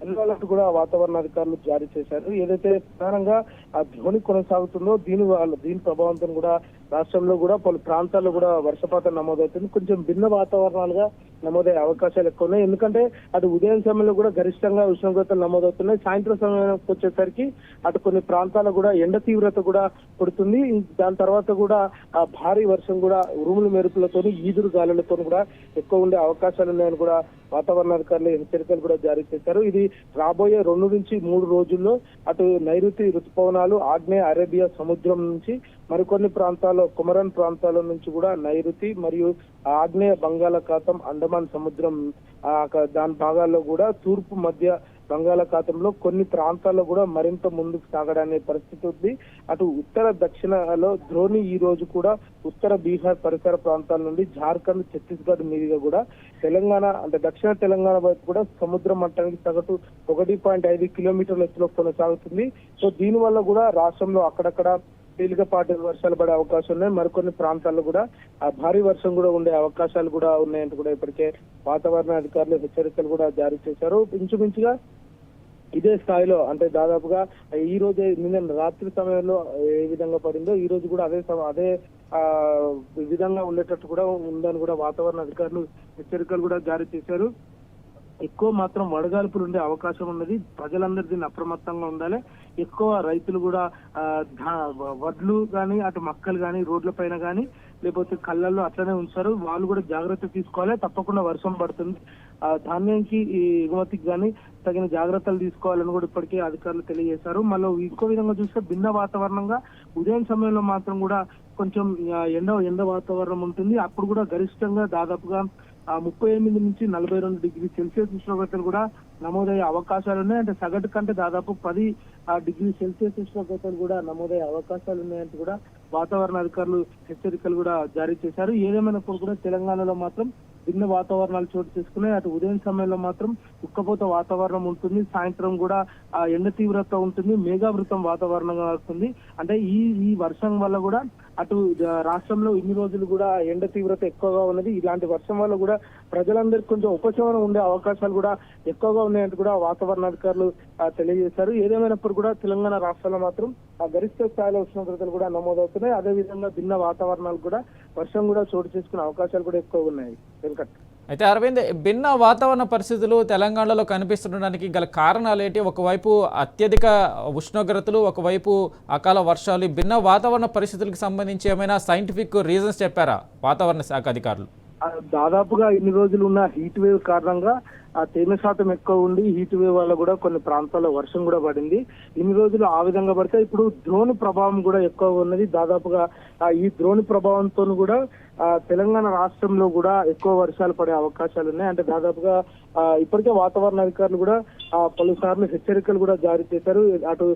ఎల్లో అలర్ట్ కూడా వాతావరణ అధికారులు జారీ చేశారు. ఏదైతే ప్రధానంగా ఆ ద్రోణి కొనసాగుతుందో దీని ప్రభావంతో కూడా రాష్ట్రంలో కూడా పలు ప్రాంతాల్లో కూడా వర్షపాతం నమోదవుతుంది. కొంచెం భిన్న వాతావరణాలుగా నమోదయ్యే అవకాశాలు ఎక్కువ ఉన్నాయి. ఎందుకంటే అటు ఉదయం సమయంలో కూడా గరిష్టంగా ఉష్ణోగ్రతలు నమోదవుతున్నాయి. సాయంత్రం సమయానికి వచ్చేసరికి అటు కొన్ని ప్రాంతాల్లో కూడా ఎండ తీవ్రత కూడా పడుతుంది. దాని తర్వాత కూడా ఆ భారీ వర్షం కూడా ఉరుములు మెరుపులతో ఈదురు గాలులతో కూడా ఎక్కువ ఉండే అవకాశాలు ఉన్నాయని కూడా వాతావరణ అధికారులు హెచ్చరికలు కూడా జారీ చేశారు. ఇది రాబోయే 2 నుంచి 3 రోజుల్లో అటు నైరుతి రుతుపవనాలు ఆగ్నేయ అరేబియా సముద్రం నుంచి మరికొన్ని ప్రాంతాల్లో కుమరన్ ప్రాంతాల నుంచి కూడా నైరుతి మరియు ఆగ్నేయ బంగాళాఖాతం అండమాన్ సముద్రం దాని భాగాల్లో కూడా తూర్పు మధ్య బంగాళాఖాతంలో కొన్ని ప్రాంతాల్లో కూడా మరింత ముందుకు సాగడానికి పరిస్థితి ఉంది. అటు ఉత్తర దక్షిణలో ద్రోణి ఈ రోజు కూడా ఉత్తర బీహార్ పరిసర ప్రాంతాల నుండి జార్ఖండ్ ఛత్తీస్గఢ్ మీదుగా కూడా తెలంగాణ అంటే దక్షిణ తెలంగాణ వైపు కూడా సముద్ర మట్టానికి సగటు 1.5 కిలోమీటర్ల ఎత్తులో కొనసాగుతుంది. సో దీని వల్ల కూడా రాష్ట్రంలో అక్కడక్కడ తేలికపాటి వర్షాలు పడే అవకాశం ఉన్నాయి. మరికొన్ని ప్రాంతాల్లో కూడా భారీ వర్షం కూడా ఉండే అవకాశాలు కూడా ఉన్నాయంటూ కూడా ఇప్పటికే వాతావరణ అధికారులు హెచ్చరికలు కూడా జారీ చేశారు. ఇంచుమించుగా ఇదే స్థాయిలో అంటే దాదాపుగా ఈ రోజే నిన్న రాత్రి సమయంలో ఏ విధంగా పడిందో ఈ రోజు కూడా అదే విధంగా ఉండేటట్టు కూడా ఉందని కూడా వాతావరణ అధికారులు హెచ్చరికలు కూడా జారీ చేశారు. ఎక్కువ మాత్రం వడగాల్పులు ఉండే అవకాశం ఉన్నది. ప్రజలందరూ దీన్ని అప్రమత్తంగా ఉండాలి. ఎక్కువ రైతులు కూడా వడ్లు కానీ అటు మక్కలు కానీ రోడ్ల పైన కానీ లేకపోతే కళ్ళల్లో అట్లనే ఉంచారు. వాళ్ళు కూడా జాగ్రత్త తీసుకోవాలి. తప్పకుండా వర్షం పడుతుంది. ధాన్యానికి ఈ ఎగుమతికి కానీ తగిన జాగ్రత్తలు తీసుకోవాలని కూడా ఇప్పటికే అధికారులు తెలియజేశారు. మళ్ళీ ఇంకో విధంగా చూస్తే భిన్న వాతావరణంగా ఉదయం సమయంలో మాత్రం కూడా కొంచెం ఎండ వాతావరణం ఉంటుంది. అప్పుడు కూడా గరిష్టంగా దాదాపుగా 38 నుంచి 42 డిగ్రీ సెల్సియస్ ఉష్ణోగ్రతలు కూడా నమోదయ్యే అవకాశాలు ఉన్నాయి. అంటే సగటు కంటే దాదాపు 10 డిగ్రీ సెల్సియస్ ఉష్ణోగ్రతలు కూడా నమోదయ్యే అవకాశాలు ఉన్నాయంటూ కూడా వాతావరణ అధికారులు హెచ్చరికలు కూడా జారీ చేశారు. ఏదేమైనప్పుడు కూడా తెలంగాణలో మాత్రం భిన్న వాతావరణాలు చోటు చేసుకున్నాయి. అటు ఉదయం సమయంలో మాత్రం ఉక్కపోత వాతావరణం ఉంటుంది. సాయంత్రం కూడా ఎండ తీవ్రత ఉంటుంది. మేఘావృతం వాతావరణంగా వస్తుంది. అంటే ఈ వర్షం వల్ల కూడా అటు రాష్ట్రంలో ఇన్ని రోజులు కూడా ఎండ తీవ్రత ఎక్కువగా ఉన్నది. ఇలాంటి వర్షం వల్ల కూడా ప్రజలందరికీ కొంచెం ఉపశమనం ఉండే అవకాశాలు కూడా ఎక్కువగా ఉన్నాయంటూ కూడా వాతావరణ అధికారులు తెలియజేశారు. ఏదేమైనప్పుడు కూడా తెలంగాణ రాష్ట్రంలో మాత్రం గరిష్ట స్థాయిలో ఉష్ణోగ్రతలు కూడా నమోదవుతున్నాయి. అదేవిధంగా భిన్న వాతావరణాలు కూడా వర్షం కూడా చోటు చేసుకునే అవకాశాలు కూడా ఎక్కువగా ఉన్నాయి. వెంకట్, అయితే అరవింద్, భిన్న వాతావరణ పరిస్థితులు తెలంగాణలో కనిపిస్తుండడానికి గల కారణాలు ఏంటి? ఒకవైపు అత్యధిక ఉష్ణోగ్రతలు, ఒకవైపు అకాల వర్షాలు. భిన్న వాతావరణ పరిస్థితులకు సంబంధించి ఏమైనా సైంటిఫిక్ రీజన్స్ చెప్పారా వాతావరణ శాఖ అధికారులు? దాదాపుగా ఇన్ని రోజులు ఉన్న హీట్ వేవ్ కారణంగా తేమ శాతం ఎక్కువ ఉండి హీట్ వేవ్ వల్ల కూడా కొన్ని ప్రాంతాల్లో వర్షం కూడా పడింది. ఇన్ని రోజులు ఆ విధంగా పడితే ఇప్పుడు ద్రోణి ప్రభావం కూడా ఎక్కువ ఉన్నది. దాదాపుగా ఈ ద్రోణి ప్రభావంతో కూడా తెలంగాణ రాష్ట్రంలో కూడా ఎక్కువ వర్షాలు పడే అవకాశాలు ఉన్నాయి. అంటే దాదాపుగా ఇప్పటికే వాతావరణ అధికారులు కూడా పలుసార్లు హెచ్చరికలు కూడా జారీ చేశారు. అటు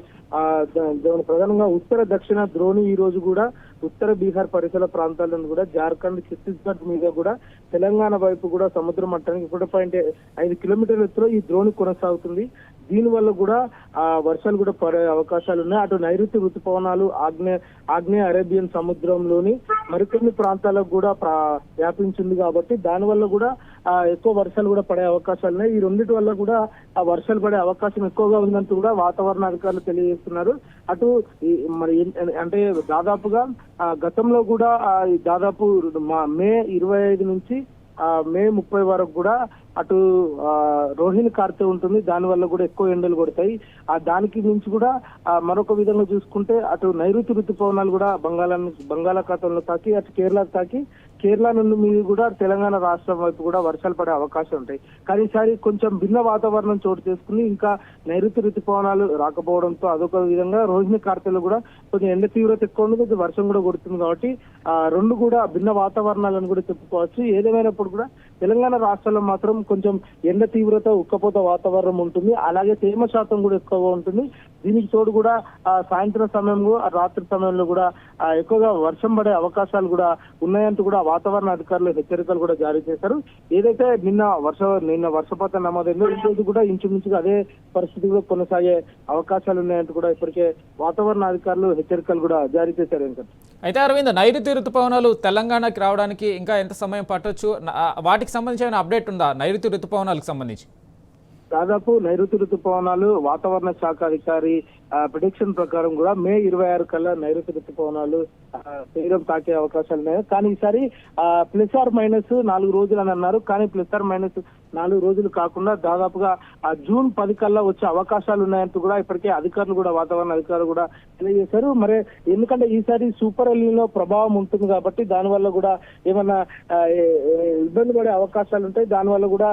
ప్రధానంగా ఉత్తర దక్షిణ ద్రోణి ఈ రోజు కూడా ఉత్తర బీహార్ పరిసర ప్రాంతాలను కూడా జార్ఖండ్ ఛత్తీస్గఢ్ మీద కూడా తెలంగాణ వైపు కూడా సముద్ర మట్టానికి 1.5 కిలోమీటర్ల ఎత్తులో ఈ ద్రోణి కొనసాగుతుంది. దీని వల్ల కూడా వర్షాలు కూడా పడే అవకాశాలు ఉన్నాయి. అటు నైరుతి ఋతుపవనాలు ఆగ్నేయ అరేబియన్ సముద్రంలోని మరికొన్ని ప్రాంతాలకు కూడా వ్యాపించింది కాబట్టి దాని వల్ల కూడా ఎక్కువ వర్షాలు కూడా పడే అవకాశాలు ఉన్నాయి. ఈ రెండింటి వల్ల కూడా వర్షాలు పడే అవకాశం ఎక్కువగా ఉందంటూ కూడా వాతావరణ అధికారులు తెలియజేస్తున్నారు. అటు మరి అంటే దాదాపుగా గతంలో కూడా దాదాపు మే 25 నుంచి మే 30 వరకు కూడా అటు రోహిణి కార్తె ఉంటుంది. దాని వల్ల కూడా ఎక్కువ ఎండలు కొడతాయి. దానికి మించి కూడా మరొక విధంగా చూసుకుంటే అటు నైరుతి ఋతుపవనాలు కూడా బంగాళాఖాతంలో తాకి అటు కేరళకు తాకి కేరళ నుండి మీద కూడా తెలంగాణ రాష్ట్రం వైపు కూడా వర్షాలు పడే అవకాశం ఉంటాయి. కానీ ఈసారి కొంచెం భిన్న వాతావరణం చోటు చేసుకుని ఇంకా నైరుతి ఋతుపవనాలు రాకపోవడంతో అదొక విధంగా రోహిణి కార్తెలో కూడా కొంచెం ఎండ తీవ్రత ఎక్కువ ఉంది, కొంచెం వర్షం కూడా కొడుతుంది. కాబట్టి రెండు కూడా భిన్న వాతావరణాలను కూడా చెప్పుకోవచ్చు. ఏదేమైనప్పుడు కూడా తెలంగాణ రాష్ట్రంలో మాత్రం కొంచెం ఎండ తీవ్రత ఉక్కపోత వాతావరణం ఉంటుంది. అలాగే తేమ శాతం కూడా ఎక్కువగా ఉంటుంది. దీనికి తోడు కూడా సాయంత్రం సమయంలో రాత్రి సమయంలో కూడా ఎక్కువగా వర్షం పడే అవకాశాలు కూడా ఉన్నాయంటూ కూడా వాతావరణ అధికారులు హెచ్చరికలు కూడా జారీ చేశారు. ఏదైతే నిన్న వర్షపాతం నమోదైందో ఈ రోజు కూడా ఇంచుమించుగా అదే పరిస్థితి కూడా కొనసాగే అవకాశాలు ఉన్నాయంటూ కూడా ఇప్పటికే వాతావరణ అధికారులు హెచ్చరికలు కూడా జారీ చేశారు. అయితే అరవింద్, నైరుతి ఋతుపవనాలు తెలంగాణకి రావడానికి ఇంకా ఎంత సమయం పట్టొచ్చు? వాటికి సంబంధించి ఏమైనా అప్డేట్ ఉందా నైరుతి ఋతుపవనాలకు సంబంధించి? దాదాపు నైరుతి రుతుపవనాలు వాతావరణ శాఖ అధికారి ప్రిడిక్షన్ ప్రకారం కూడా మే 26 కల్లా నైరుతి రుతుపవనాలు తీరం తాకే అవకాశాలు ఉన్నాయి. కానీ ఈసారి ప్లస్ ఆర్ మైనస్ 4 రోజులు అని అన్నారు. కానీ ప్లస్ ఆర్ మైనస్ 4 రోజులు కాకుండా దాదాపుగా జూన్ 10 కల్లా వచ్చే అవకాశాలు ఉన్నాయంటూ కూడా ఇప్పటికే అధికారులు కూడా వాతావరణ అధికారులు కూడా తెలియజేశారు. మరి ఎందుకంటే ఈసారి సూపర్ ఎల్నినో ప్రభావం ఉంటుంది కాబట్టి దానివల్ల కూడా ఏమన్నా ఇబ్బంది పడే అవకాశాలు ఉంటాయి. దానివల్ల కూడా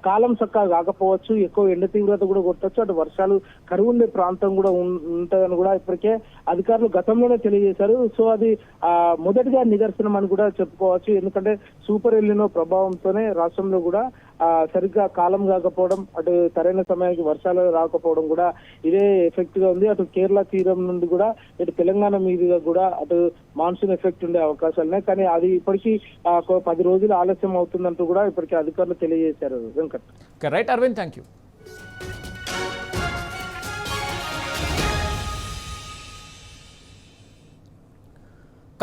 కాలం చక్కగా కాకపోవచ్చు, ఎక్కువ ఎండ తీవ్రత కూడా కొట్టచ్చు, అటు వర్షాలు కరువు ఉండే ప్రాంతం కూడా ఉంటుందని కూడా ఇప్పటికే అధికారులు గతంలోనే తెలియజేశారు. సో అది మొదటిగా నిదర్శనం అని కూడా చెప్పుకోవచ్చు. ఎందుకంటే సూపర్ ఎల్నినో ప్రభావంతోనే రాష్ట్రంలో కూడా సరిగ్గా కాలం కాకపోవడం, అటు సరైన సమయానికి వర్షాలు రాకపోవడం కూడా ఇదే ఎఫెక్ట్ గా ఉంది. అటు కేరళ తీరం నుండి కూడా ఇటు తెలంగాణ మీదుగా కూడా అటు మాన్సూన్ ఎఫెక్ట్ ఉండే అవకాశాలు ఉన్నాయి. కానీ అది ఇప్పటికీ 10 రోజులు ఆలస్యం అవుతుందంటూ కూడా ఇప్పటికీ అధికారులు తెలియజేశారు. Venkat. Right Aravind, thank you.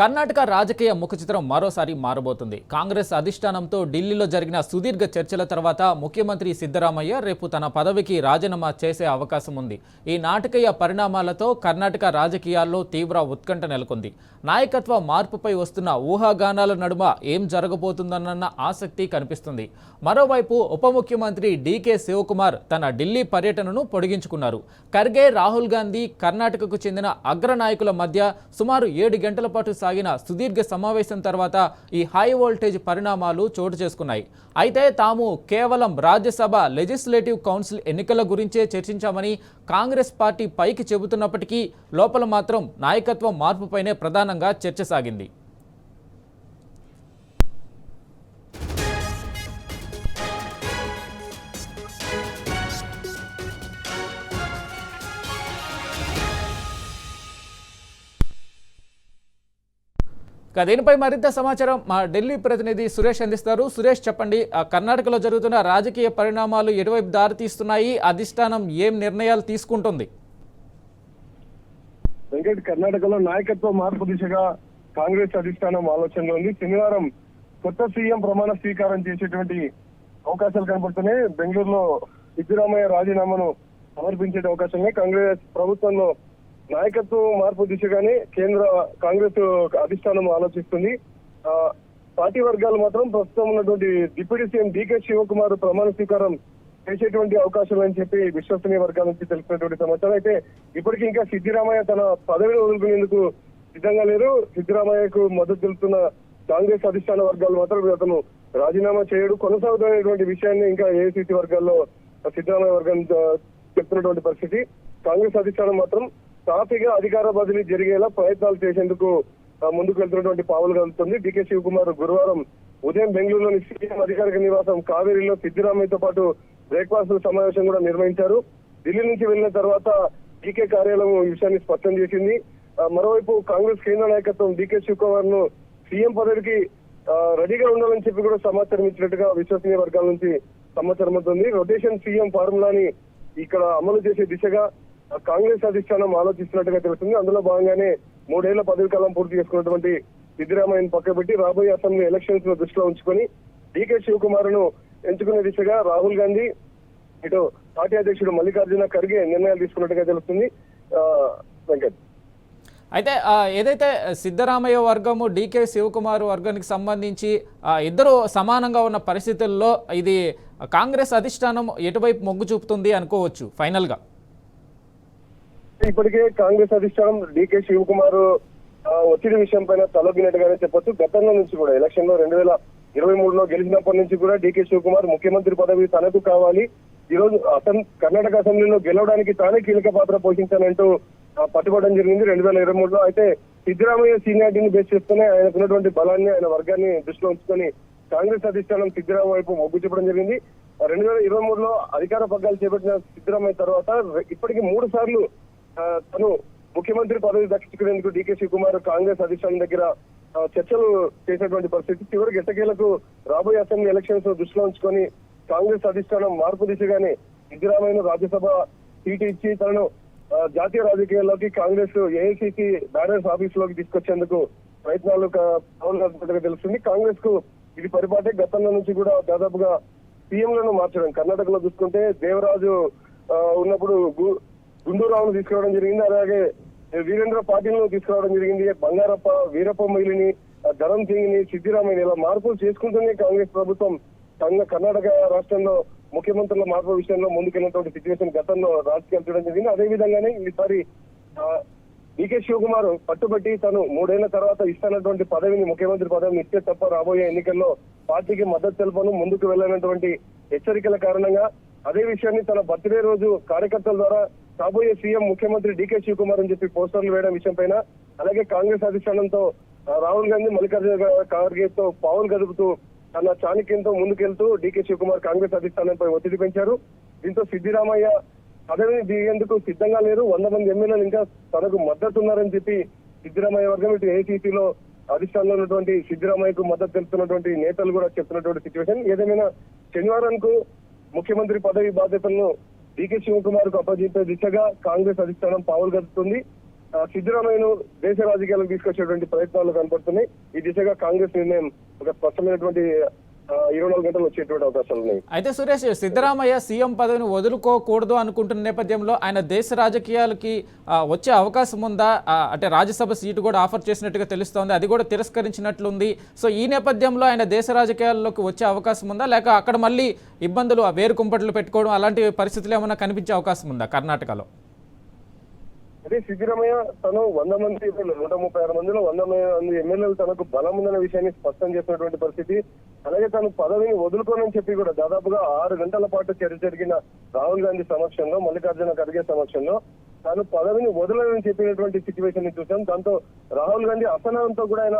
Karnataka రాజకీయ ముఖచిత్రం మరోసారి మారబోతుంది. కాంగ్రెస్ అధిష్టానంతో ఢిల్లీలో జరిగిన సుదీర్ఘ చర్చల తర్వాత ముఖ్యమంత్రి సిద్ధరామయ్య రేపు తన పదవికి రాజీనామా చేసే అవకాశం ఉంది. ఈ నాటకీయ పరిణామాలతో కర్ణాటక రాజకీయాల్లో తీవ్ర ఉత్కంఠ నెలకొంది. నాయకత్వ మార్పుపై వస్తున్న ఊహాగానాల నడుమ ఏం జరగబోతుందన్న ఆసక్తి కనిపిస్తుంది. మరోవైపు ఉప ముఖ్యమంత్రి డీకే శివకుమార్ తన ఢిల్లీ పర్యటనను పొడిగించుకున్నారు. ఖర్గే, రాహుల్ గాంధీ, కర్ణాటకకు చెందిన అగ్ర నాయకుల మధ్య సుమారు 7 గంటల పాటు సాగిన సుదీర్ఘ సమావేశం తర్వాత ఈ హై వోల్టేజ్ పరిణామాలు చోటు చేసుకున్నాయి. అయితే తాము కేవలం రాజ్యసభ లెజిస్లేటివ్ కౌన్సిల్ ఎన్నికల గురించే చర్చించామని కాంగ్రెస్ పార్టీ పైకి చెబుతున్నప్పటికీ లోపల మాత్రం నాయకత్వ మార్పుపైనే ప్రధానంగా చర్చ సాగింది. దీనిపై మరింత సమాచారం మా ఢిల్లీ ప్రతినిధి సురేష్ అందిస్తారు. సురేష్, చెప్పండి, కర్ణాటకలో జరుగుతున్న రాజకీయ పరిణామాలు ఎటువైపు దారితీస్తున్నాయి? అధిష్టానం ఏం నిర్ణయాలు తీసుకుంటుంది? వెంకట్, కర్ణాటకలో నాయకత్వ మార్పు దిశగా కాంగ్రెస్ అధిష్టానం ఆలోచనలో ఉంది. శనివారం కొత్త సీఎం ప్రమాణ స్వీకారం చేసేటువంటి అవకాశాలు కనపడుతున్నాయి. బెంగళూరులో సిద్ధరామయ్య రాజీనామాను సమర్పించే అవకాశమే. కాంగ్రెస్ ప్రభుత్వంలో నాయకత్వ మార్పు దిశగానే కేంద్ర కాంగ్రెస్ అధిష్టానం ఆలోచిస్తుంది. పార్టీ వర్గాలు మాత్రం ప్రస్తుతం ఉన్నటువంటి డిప్యూటీ సీఎం డీకే శివకుమార్ ప్రమాణ స్వీకారం చేసేటువంటి అవకాశం అని చెప్పి విశ్వసనీయ వర్గాల నుంచి తెలుస్తున్నటువంటి సమాచారం. అయితే ఇప్పటికీ ఇంకా సిద్ధరామయ్య తన పదవిని వదులుకునేందుకు సిద్ధంగా లేరు. సిద్ధరామయ్యకు మద్దతు తెలుపుతున్న కాంగ్రెస్ అధిష్టాన వర్గాలు మాత్రం అతను రాజీనామా చేయడు, కొనసాగుతున్నటువంటి విషయాన్ని ఇంకా ఏఐసీసీ వర్గాల్లో సిద్ధరామయ్య వర్గం చెప్తున్నటువంటి పరిస్థితి. కాంగ్రెస్ అధిష్టానం మాత్రం సాఫీగా అధికార బదిలీ జరిగేలా ప్రయత్నాలు చేసేందుకు ముందుకు వెళ్తున్నటువంటి పావులు కలుగుతుంది. డీకే శివకుమార్ గురువారం ఉదయం బెంగళూరులోని సీఎం అధికారిక నివాసం కావేరీలో సిద్ధరామయ్యతో పాటు బ్రేక్ఫాస్ట్ సమావేశం కూడా నిర్వహించారు. ఢిల్లీ నుంచి వెళ్లిన తర్వాత డీకే కార్యాలయం ఈ విషయాన్ని స్పష్టం చేసింది. మరోవైపు కాంగ్రెస్ కేంద్ర నాయకత్వం డీకే శివకుమార్ ను సీఎం పదవికి రెడీగా ఉండాలని చెప్పి కూడా సమాచారం ఇచ్చినట్టుగా విశ్వసనీయ వర్గాల నుంచి సమాచారం అవుతుంది. రొటేషన్ సీఎం ఫార్ములాని ఇక్కడ అమలు చేసే దిశగా కాంగ్రెస్ అధిష్టానం ఆలోచిస్తున్నట్టుగా తెలుస్తుంది. అందులో భాగంగానే 3 ఏళ్ల పదవి కాలం పూర్తి చేసుకున్నటువంటి సిద్ధరామయ్యను పక్కబెట్టి రాబోయే అసెంబ్లీ ఎలక్షన్స్ ను దృష్టిలో ఉంచుకొని డీకే శివకుమార్ ను ఎంచుకునే దిశగా రాహుల్ గాంధీ, ఇటు పార్టీ అధ్యక్షుడు మల్లికార్జున ఖర్గే నిర్ణయాలు తీసుకున్నట్టుగా తెలుస్తుంది. వెంకట్, అయితే ఏదైతే సిద్ధరామయ్య వర్గము డీకే శివకుమార్ వర్గానికి సంబంధించి ఇద్దరు సమానంగా ఉన్న పరిస్థితుల్లో ఇది కాంగ్రెస్ అధిష్టానం ఎటువైపు మొగ్గు చూపుతుంది అనుకోవచ్చు ఫైనల్ గా? ఇప్పటికే కాంగ్రెస్ అధిష్టానం డీకే శివకుమార్ ఒత్తిడి విషయం పైన తలొగ్గినట్టుగానే చెప్పొచ్చు. గతంలో నుంచి కూడా ఎలక్షన్ లో 2023లో గెలిచినప్పటి నుంచి కూడా డీకే శివకుమార్ ముఖ్యమంత్రి పదవి తనకు కావాలి, ఈ రోజు కర్ణాటక అసెంబ్లీలో గెలవడానికి తానే కీలక పాత్ర పోషించాలంటూ పట్టుబడడం జరిగింది 2023లో. అయితే సిద్ధరామయ్య సీనియారిటీని బేస్ చేసుకుని ఆయనకున్నటువంటి బలాన్ని, ఆయన వర్గాన్ని దృష్టిలో ఉంచుకొని కాంగ్రెస్ అధిష్టానం సిద్ధరామయ్య వైపు మొగ్గు చూపడం జరిగింది. 2023లో అధికార పగ్గాలు చేపట్టిన సిద్ధరామయ్య తర్వాత ఇప్పటికీ 3 సార్లు తను ముఖ్యమంత్రి పదవి దక్కించుకునేందుకు డీకే శివకుమార్ కాంగ్రెస్ అధిష్టానం దగ్గర చర్చలు చేసినటువంటి పరిస్థితి. చివరికి ఎట్టకేలకు రాబోయే అసెంబ్లీ ఎలక్షన్స్ దృష్టిలో ఉంచుకొని కాంగ్రెస్ అధిష్టానం మార్పు దిశగానే సిద్ధరామయ్యను రాజ్యసభ సీటు ఇచ్చి తనను జాతీయ రాజకీయాల్లోకి కాంగ్రెస్ ఏఐసీసీ బ్యానర్స్ ఆఫీస్ లోకి తీసుకొచ్చేందుకు ప్రయత్నాలు తెలుస్తుంది. కాంగ్రెస్ కు ఇది పరిపాటే. గతంలో నుంచి కూడా దాదాపుగా సీఎంలను మార్చడం. కర్ణాటకలో చూసుకుంటే దేవరాజు ఉన్నప్పుడు గుండూరావును తీసుకురావడం జరిగింది, అలాగే వీరేంద్ర పాటిల్ను తీసుకురావడం జరిగింది, బంగారప్ప, వీరప్ప మొయిలిని, ధరం సింగ్ ని, సిద్దిరామయ్యని ఇలా మార్పులు చేసుకుంటూనే కాంగ్రెస్ ప్రభుత్వం కర్ణాటక రాష్ట్రంలో ముఖ్యమంత్రుల మార్పు విషయంలో ముందుకెళ్ళినటువంటి సిచ్యువేషన్ గతంలో రాజకీయాలు చూడడం జరిగింది. అదే విధంగానే ఈసారి డీకే శివకుమార్ పట్టుబట్టి తను 3 ఏళ్ల తర్వాత ఇస్తున్నటువంటి పదవిని, ముఖ్యమంత్రి పదవిని ఇస్తే తప్ప రాబోయే ఎన్నికల్లో పార్టీకి మద్దతు తెలుపను, ముందుకు వెళ్ళినటువంటి హెచ్చరికల కారణంగా అదే విషయాన్ని తన బర్త్డే రోజు కార్యకర్తల ద్వారా కాబోయే సీఎం ముఖ్యమంత్రి డీకే శివకుమార్ అని చెప్పి పోస్టర్లు వేయడం విషయం పైన, అలాగే కాంగ్రెస్ అధిష్టానంతో రాహుల్ గాంధీ, మల్లికార్జున ఖార్గేతో పావులు గదుపుతూ తన చాణక్యంతో ముందుకెళ్తూ డీకే శివకుమార్ కాంగ్రెస్ అధిష్టానంపై ఒత్తిడి పెంచారు. దీంతో సిద్దిరామయ్య పదవిని దిగేందుకు సిద్ధంగా లేరు, 100 మంది ఎమ్మెల్యేలు ఇంకా తనకు మద్దతు ఉన్నారని చెప్పి సిద్దిరామయ్య వర్గం ఇటు ఏఐసీసీలో అధిష్టానంలో ఉన్నటువంటి సిద్దిరామయ్యకు మద్దతు తెలుపుతున్నటువంటి నేతలు కూడా చెప్తున్నటువంటి సిచ్యువేషన్. ఏదేమైనా శనివారంకు ముఖ్యమంత్రి పదవి బాధ్యతలను డీకే శివకుమార్ కు అప్పగించే దిశగా కాంగ్రెస్ అధిష్టానం పావులు గడుపుతుంది. సిద్దిరామయ్యను దేశ రాజకీయాలకు తీసుకొచ్చేటువంటి ప్రయత్నాలు కనపడుతున్నాయి. ఈ దిశగా కాంగ్రెస్ నిర్ణయం ఒక స్పష్టమైనటువంటి 24 గంటలు వచ్చేటువంటి అవకాశాలు ఉన్నాయి. అయితే సురేష్, సిద్ధరామయ్య సీఎం పదవిని వదులుకోకూడదు అనుకుంటున్న నేపథ్యంలో ఆయన దేశ రాజకీయాలకి వచ్చే అవకాశం ఉందా? అంటే రాజ్యసభ సీటు కూడా ఆఫర్ చేసినట్టుగా తెలుస్తోంది, అది కూడా తిరస్కరించినట్లుంది. సో ఈ నేపథ్యంలో ఆయన దేశ రాజకీయాల్లోకి వచ్చే అవకాశం ఉందా, లేక అక్కడ మళ్ళీ ఇబ్బందులు, వేరు కుంపట్లు పెట్టుకోవడం అలాంటి పరిస్థితులు ఏమైనా కనిపించే అవకాశం ఉందా కర్ణాటకలో? అదే సిద్దిరామయ్య తను 100 మంది 136 మందిలో 100 మంది ఎమ్మెల్యేలు తనకు బలం ఉందన్న విషయాన్ని స్పష్టం చేసినటువంటి పరిస్థితి. అలాగే తను పదవిని వదులుకోనని చెప్పి కూడా దాదాపుగా 6 గంటల పాటు చర్చ జరిగిన రాహుల్ గాంధీ సమక్షంలో, మల్లికార్జున ఖర్గే సమక్షంలో తాను పదవిని వదలని చెప్పినటువంటి సిచ్యువేషన్ ని చూసాం. దాంతో రాహుల్ గాంధీ అసహనంతో కూడా ఆయన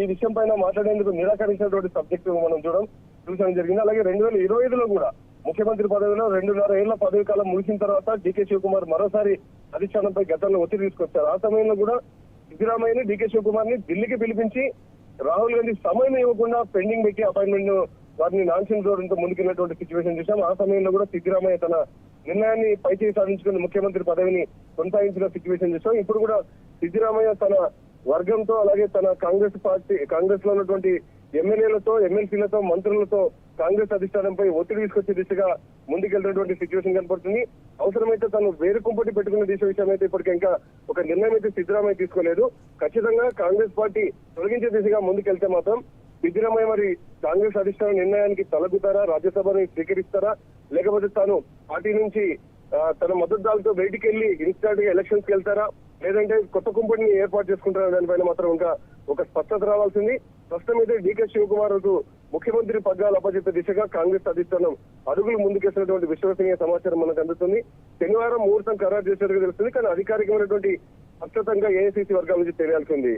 ఈ విషయం పైన మాట్లాడేందుకు నిరాకరించినటువంటి సబ్జెక్ట్ మనం చూడడం జరిగింది. అలాగే 2025లో కూడా ముఖ్యమంత్రి పదవిలో 2.5 ఏళ్ల పదవి కాలం ముగిసిన తర్వాత డీకే శివకుమార్ మరోసారి అధిష్టానంపై గతంలో ఒత్తిడి తీసుకొచ్చారు. ఆ సమయంలో కూడా సిద్దిరామయ్యని, డీకే శివకుమార్ ని ఢిల్లీకి పిలిపించి రాహుల్ గాంధీ సమయం ఇవ్వకుండా పెండింగ్ పెట్టి అపాయింట్మెంట్ వారిని నాన్సింగ్ చూడడంతో ముందుకెళ్ళినటువంటి సిచ్యువేషన్ చూసాం. ఆ సమయంలో కూడా సిద్దిరామయ్య తన నిర్ణయాన్ని పైచేయి సాధించుకుని ముఖ్యమంత్రి పదవిని కొనసాగించిన సిచ్యువేషన్ చూసాం. ఇప్పుడు కూడా సిద్దిరామయ్య తన వర్గంతో, అలాగే తన కాంగ్రెస్ లో ఉన్నటువంటి ఎమ్మెల్యేలతో, ఎమ్మెల్సీలతో, మంత్రులతో కాంగ్రెస్ అధిష్టానంపై ఒత్తిడి తీసుకొచ్చే దిశగా ముందుకెళ్తున్నటువంటి సిచ్యువేషన్ కనపడుతుంది. అవసరమైతే తను వేరు కుంపటి పెట్టుకున్న విషయం అయితే ఇప్పటికీ ఇంకా ఒక నిర్ణయం అయితే సిద్దిరామయ్య తీసుకోలేదు. ఖచ్చితంగా కాంగ్రెస్ పార్టీ తొలగించే దిశగా ముందుకెళ్తే మాత్రం సిద్దిరామయ్య మరి కాంగ్రెస్ అధిష్టాన నిర్ణయానికి తలగుతారా, రాజ్యసభని స్వీకరిస్తారా, లేకపోతే తాను పార్టీ నుంచి తన మద్దతుదారులతో బయటికి వెళ్లి ఇన్స్టాంట్ గా ఎలక్షన్స్ కి వెళ్తారా, లేదంటే కొత్త కుంపటిని ఏర్పాటు చేసుకుంటారా దానిపైన మాత్రం ఇంకా ఒక స్పష్టత రావాల్సింది. ప్రస్తుతం అయితే డీకే శివకుమార్ కు ముఖ్యమంత్రి పగ్గాలు అప్పచెప్పే దిశగా కాంగ్రెస్ అధిష్టానం అడుగులు ముందుకేసినటువంటి విశ్వసనీయ సమాచారం మనకు అందుతుంది. శనివారం ముహూర్తం ఖరారు చేసినట్టుగా తెలుస్తుంది, కానీ అధికారికమైనటువంటి స్పష్టతంగా ఏఐసీసీ వర్గాల నుంచి తెలియాల్సింది.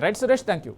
Right Suresh, thank you.